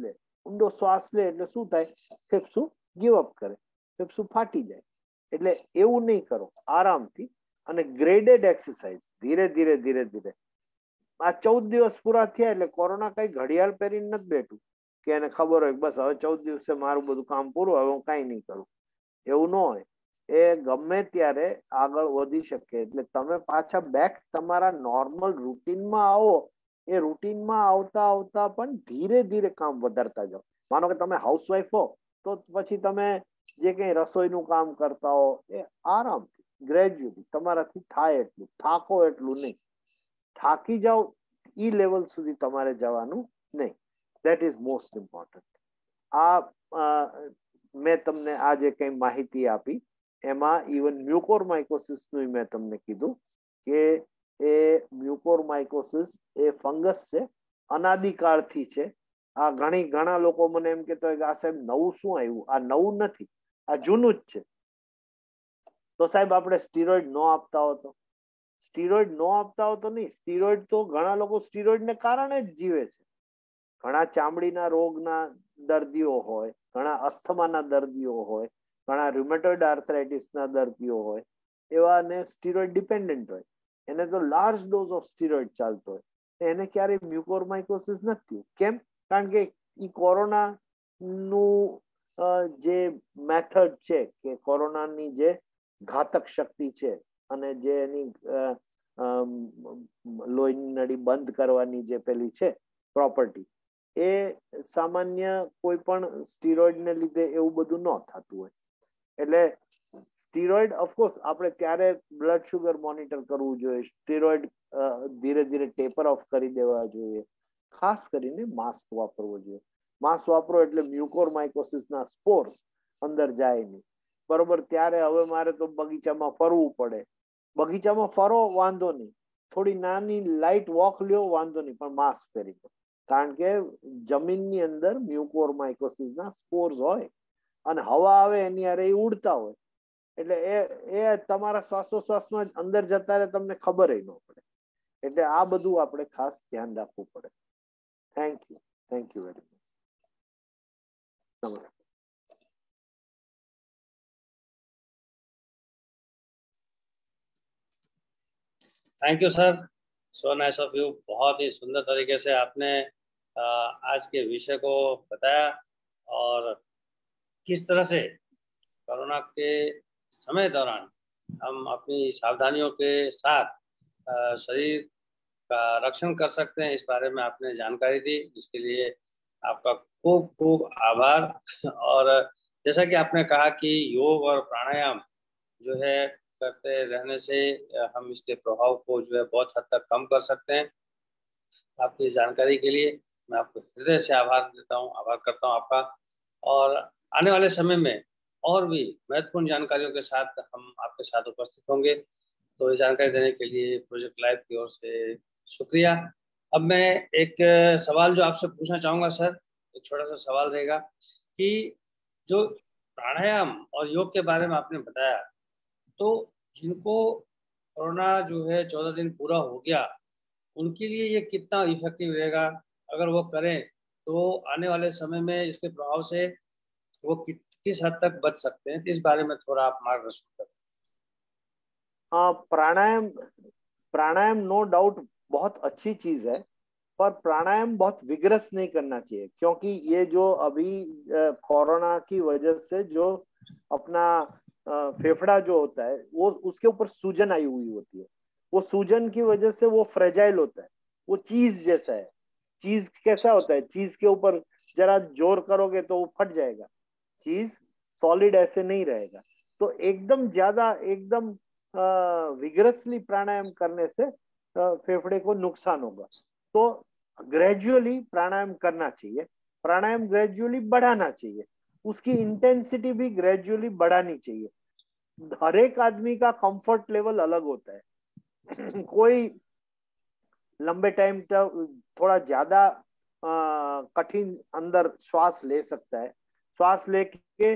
લે એટલે શું થાય, ફેફસું ગીવ અપ કરે, ફેફસું ફાટી જાય. એટલે એવું નહીં કરો, આરામથી અને ગ્રેડેડ એક્સરસાઇઝ, ધીરે ધીરે. આ 14 દિવસ પૂરા થયા એટલે કોરોના કઈ ઘડિયાળ પહેરીને નથી બેઠું કે એને ખબર હોય બસ હવે 14 દિવસે મારું બધું કામ પૂરું, હવે હું કઈ નહીં કરું. એવું ન હોય. એ ગમે ત્યારે આગળ વધી શકે. એટલે તમે પાછા બેક તમારા નોર્મલ રૂટીનમાં આવો. એ રૂટીનમાં આવતા પણ ધીરે ધીરે કામ વધારતા જાઓ. માનો કે તમે હાઉસવાઈફ હો તો પછી તમે જે કઈ રસોઈનું કામ કરતા હો એ આરામથી ગ્રેજ્યુઅલી તમારાથી થાય એટલું, થાકો એટલું નહીં. થાકી જાઓ ઈ લેવલ સુધી તમારે જવાનું નહીં. That is most important. આ મેં તમને આ જે કઈ માહિતી આપી એમાં ઇવન મ્યુકોરમાઇકોસિસનું મેં તમને કીધું કે એ મ્યુકોરમાઇકોસિસ એ ફંગસ છે, અનાદિકાળથી છે. આ ઘણા લોકો મને એમ કહેતા હોય કે આ સાહેબ નવું શું આવ્યું? આ નવું નથી, આ જૂનું જ છે. તો સાહેબ આપણે સ્ટીરોઇડ ન આપતા હોતો? સ્ટીરોઇડ ન આપતા હોતો નહીં. સ્ટીરોઇડ તો ઘણા લોકો સ્ટીરોઇડને કારણે જ જીવે છે. ઘણા ચામડીના રોગના દર્દીઓ હોય, ઘણા અસ્થમાના દર્દીઓ હોય, ઘણા રુમેટોઇડ આર્થરાઇટિસના દર્દીઓ હોય, એવાને સ્ટીરોઇડ ડિપેન્ડન્ટ હોય. એને તો લાર્જ ડોઝ ઓફ સ્ટીરોઇડ ચાલતો હોય. એને ક્યારેય મ્યુકોરમાઇકોસિસ નથી. કેમ? કારણ કે ઈ કોરોનાનું જે મેથડ છે કે કોરોનાની જે ઘાતક શક્તિ છે અને જે એની લોહીની નળી બંધ કરવાની જે પેલી છે પ્રોપર્ટી, એ સામાન્ય કોઈ પણ સ્ટીરોઇડને લીધે એવું બધું ન થતું હોય. એટલે સ્ટીરોઇડ ઓફકોર્સ આપણે ત્યારે બ્લડ શુગર મોનિટર કરવું જોઈએ. સ્ટીરોઇડ ધીરે ધીરે ટેપર ઓફ કરી દેવા જોઈએ. ખાસ કરીને માસ્ક વાપરવો જોઈએ. માસ્ક વાપરો એટલે મ્યુકોરમાઇકોસિસના સ્પોર્સ અંદર જાય નહીં. બરોબર. ત્યારે હવે મારે તો બગીચામાં ફરવું પડે. બગીચામાં ફરો વાંધો નહીં, થોડી નાની લાઇટ વોક લ્યો વાંધો નહીં, પણ માસ્ક પહેરી લો, કારણ કે જમીનની અંદર મ્યુકોરમાઇકોસિસના સ્પોર્સ હોય અને હવા આવે એની હારે એ ઉડતા હોય, એટલે એ તમારા શ્વાસોશ્વાસમાં અંદર જતા રહે, તમને ખબર ન પડે. એટલે આ બધું આપણે ખાસ ધ્યાન રાખવું પડે. Thank you very much. નમસ્તે. Thank you sir, so nice of you. बहुत ही सुंदर तरीके से आपने आज के विषय को बताया और किस तरह से कोरोना के समय दौरान हम अपनी सावधानियों के साथ शरीर का रक्षण कर सकते हैं, इस बारे में आपने जानकारी दी, जिसके लिए आपका खूब खूब आभार. और जैसा कि आपने कहा कि योग और प्राणायाम जो है करते रहने से हम इसके प्रभाव को जो है बहुत हद तक कम कर सकते हैं. आपकी जानकारी के लिए मैं आपको हृदय से आभार करता हूँ आपका. और आने वाले समय में और भी महत्वपूर्ण जानकारियों के साथ हम आपके साथ उपस्थित होंगे. तो इस जानकारी देने के लिए प्रोजेक्ट लाइव की ओर से शुक्रिया. अब मैं एक सवाल जो आपसे पूछना चाहूँगा सर, एक छोटा सा सवाल रहेगा कि जो प्राणायाम और योग के बारे में आपने बताया, तो जिनको कोरोना जो है 14 दिन पूरा हो गया, उनके लिए ये कितना इफेक्टिव रहेगा? अगर वो करें तो आने वाले समय में इसके प्रभाव से वो किस हद तक बच सकते हैं, इस बारे में थोड़ा आप मार्गदर्शन करें. प्राणायाम नो डाउट बहुत अच्छी चीज है, पर प्राणायाम बहुत विग्रस नहीं करना चाहिए, क्योंकि ये जो अभी कोरोना की वजह से जो अपना फेफड़ा जो होता है वो उसके ऊपर सूजन आई हुई होती है, वो सूजन की वजह से वो फ्रेजाइल होता है, वो चीज जैसा है. चीज कैसा होता है? चीज के ऊपर जरा जोर करोगे तो वो फट जाएगा, चीज सॉलिड ऐसे नहीं रहेगा. तो एकदम ज्यादा एकदम विग्रसली प्राणायाम करने से फेफड़े को नुकसान होगा. तो ग्रेजुअली प्राणायाम करना चाहिए, प्राणायाम ग्रेजुअली बढ़ाना चाहिए, उसकी इंटेंसिटी भी ग्रेजुअली बढ़ानी चाहिए. हर एक आदमी का कंफर्ट लेवल अलग होता है. कोई लंबे टाइम तक थोड़ा ज्यादा कठिन अंदर श्वास ले सकता है, श्वास लेके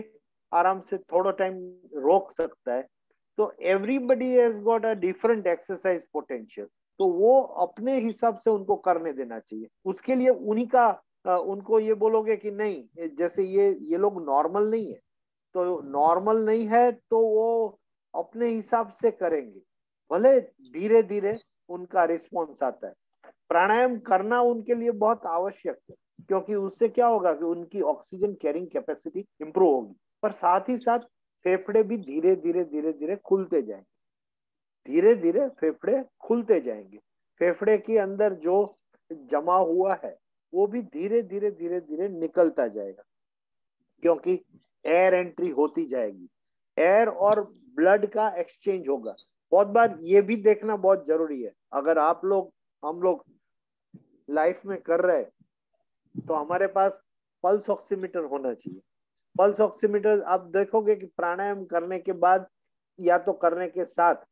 आराम से थोड़ा टाइम रोक सकता है. तो everybody has got a different exercise potential, तो वो अपने हिसाब से उनको करने देना चाहिए. उसके लिए उन्हीं का उनको ये बोलोगे कि नहीं, जैसे ये लोग नॉर्मल नहीं है, तो नॉर्मल नहीं है तो वो अपने हिसाब से करेंगे, भले धीरे धीरे उनका रिस्पॉन्स आता है. प्राणायाम करना उनके लिए बहुत आवश्यक है, क्योंकि उससे क्या होगा कि उनकी ऑक्सीजन कैरिंग कैपेसिटी इंप्रूव होगी, पर साथ ही साथ फेफड़े भी धीरे धीरे धीरे धीरे खुलते जाएंगे, धीरे धीरे फेफड़े खुलते जाएंगे. फेफड़े के अंदर जो जमा हुआ है वो भी धीरे धीरे धीरे धीरे निकलता जाएगा, क्योंकि एयर एंट्री होती जाएगी, एयर और ब्लड का एक्सचेंज होगा. बहुत बार ये भी देखना बहुत जरूरी है, अगर आप लोग हम लोग लाइफ में कर रहे तो हमारे पास पल्स ऑक्सीमीटर होना चाहिए. पल्स ऑक्सीमीटर आप देखोगे कि प्राणायाम करने के बाद या तो करने के साथ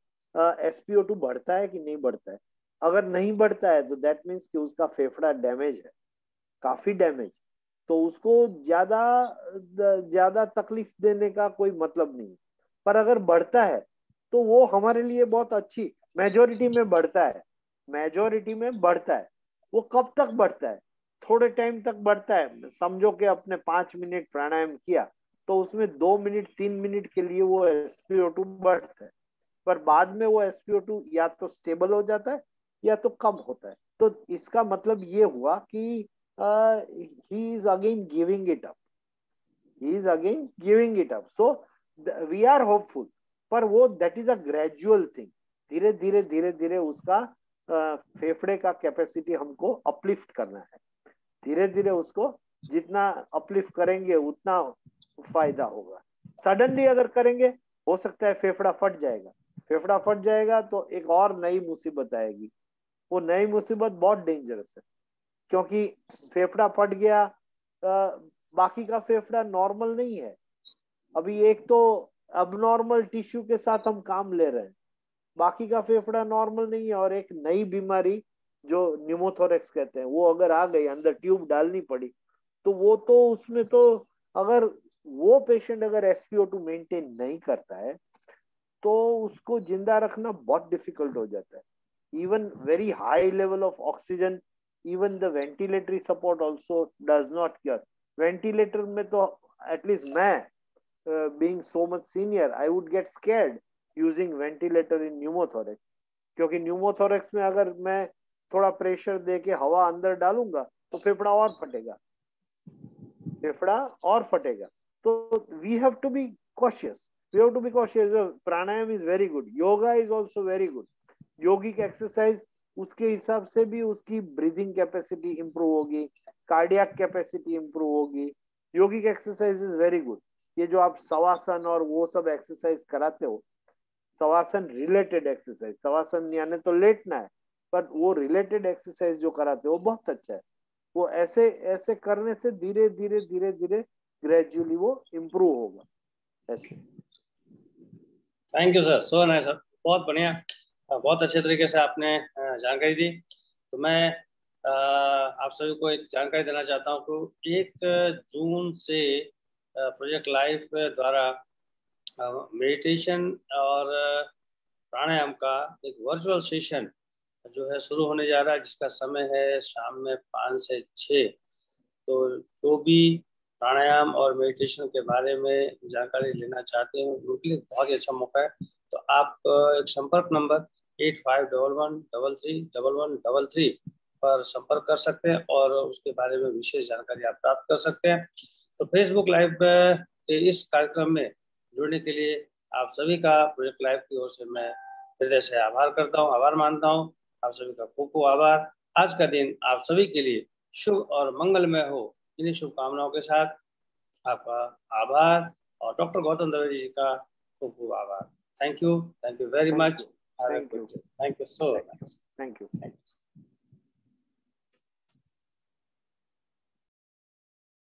SpO2 बढ़ता है कि नहीं बढ़ता है. अगर नहीं बढ़ता है तो दैट मीन्स कि उसका फेफड़ा डैमेज है, काफी डैमेज, तो उसको ज्यादा तकलीफ देने का कोई मतलब नहीं. पर अगर बढ़ता है तो वो हमारे लिए बहुत अच्छी, मेजोरिटी में बढ़ता है, मेजोरिटी में बढ़ता है. वो कब तक बढ़ता है? थोड़े टाइम तक बढ़ता है. समझो कि अपने 5 मिनट प्राणायाम किया तो उसमें 2 मिनट 3 मिनट के लिए वो SpO2 बढ़ता है, पर बाद में वो SpO2 या तो स्टेबल हो जाता है या तो कम होता है. तो इसका मतलब ये हुआ कि he is again giving it up, he is again giving it up. So we are hopeful, पर वो that is a gradual thing. धीरे धीरे धीरे धीरे उसका फेफड़े का कैपेसिटी हमको अपलिफ्ट करना है. धीरे धीरे उसको जितना अपलिफ्ट करेंगे उतना फायदा होगा. सडनली अगर करेंगे हो सकता है फेफड़ा फट जाएगा, फेफड़ा फट जाएगा तो एक और नई मुसीबत आएगी. वो नई मुसीबत बहुत डेंजरस है, क्योंकि फेफड़ा फट गया, बाकी का फेफड़ा नॉर्मल नहीं है. अभी एक तो अबनॉर्मल टिश्यू के साथ हम काम ले रहे हैं, बाकी का फेफड़ा नॉर्मल नहीं है, और एक नई बीमारी जो न्यूमोथोरेक्स कहते हैं वो अगर आ गई, अंदर ट्यूब डालनी पड़ी, तो वो तो उसमें तो अगर वो पेशेंट अगर SpO2 मेंटेन नहीं करता है तो उसको जिंदा रखना बहुत डिफिकल्ट हो जाता है। Even very high level of oxygen, even the ventilatory support also does not cure. Ventilator में तो एटलीस्ट मैं being so much senior I would get scared using ventilator in pneumothorax, क्योंकि न्यूमोथोरेक्स में अगर मैं थोड़ा प्रेशर दे के हवा अंदर डालूंगा तो फेफड़ा और फटेगा, फेफड़ा और फटेगा। तो we have to be cautious, we have to be cautious. Pranayama is very good, yoga is also very good. Yogic exercise उसके हिसाब से भी उसकी ब्रीदिंग कैपेसिटी इंप्रूव होगी, कार्डियक कैपेसिटी इंप्रूव होगी। Yogic exercise is very good. ये जो आप शवासन और वो सब एक्सरसाइज कराते हो, शवासन रिलेटेड एक्सरसाइज, शवासन यानी तो लेटना है, बट वो रिलेटेड एक्सरसाइज जो कराते हो वो बहुत अच्छा है। वो ऐसे ऐसे करने से धीरे धीरे धीरे धीरे ग्रेजुअली वो इम्प्रूव होगा ऐसे। Thank you sir, so nice sir, बहुत बढ़िया, बहुत अच्छे तरीके से आपने जानकारी दी। तो मैं आप सभी को एक जानकारी देना चाहता हूँ कि 1 जून से प्रोजेक्ट लाइफ द्वारा मेडिटेशन और प्राणायाम का एक वर्चुअल सेशन जो है शुरू होने जा रहा है, जिसका समय है शाम में 5 से 6। तो जो भी प्राणायाम और मेडिटेशन के बारे में जानकारी लेना चाहते हैं उनके लिए बहुत ही अच्छा मौका है। तो आप एक संपर्क नंबर 8511331133 पर संपर्क कर सकते हैं और उसके बारे में विशेष जानकारी आप प्राप्त कर सकते हैं। तो फेसबुक लाइव के इस कार्यक्रम में जुड़ने के लिए आप सभी का प्रोजेक्ट लाइव की ओर से मैं हृदय से आभार करता हूँ, आभार मानता हूँ। आप सभी का खूब खूब आभार। आज का दिन आप सभी के लिए शुभ और मंगलमय हो, इन्हीं शुभकामनाओं के साथ आपका आभार और डॉक्टर गौतम दवेदी जी का खूब खूब आभार। Thank you very much. Thank you so much. Thank you.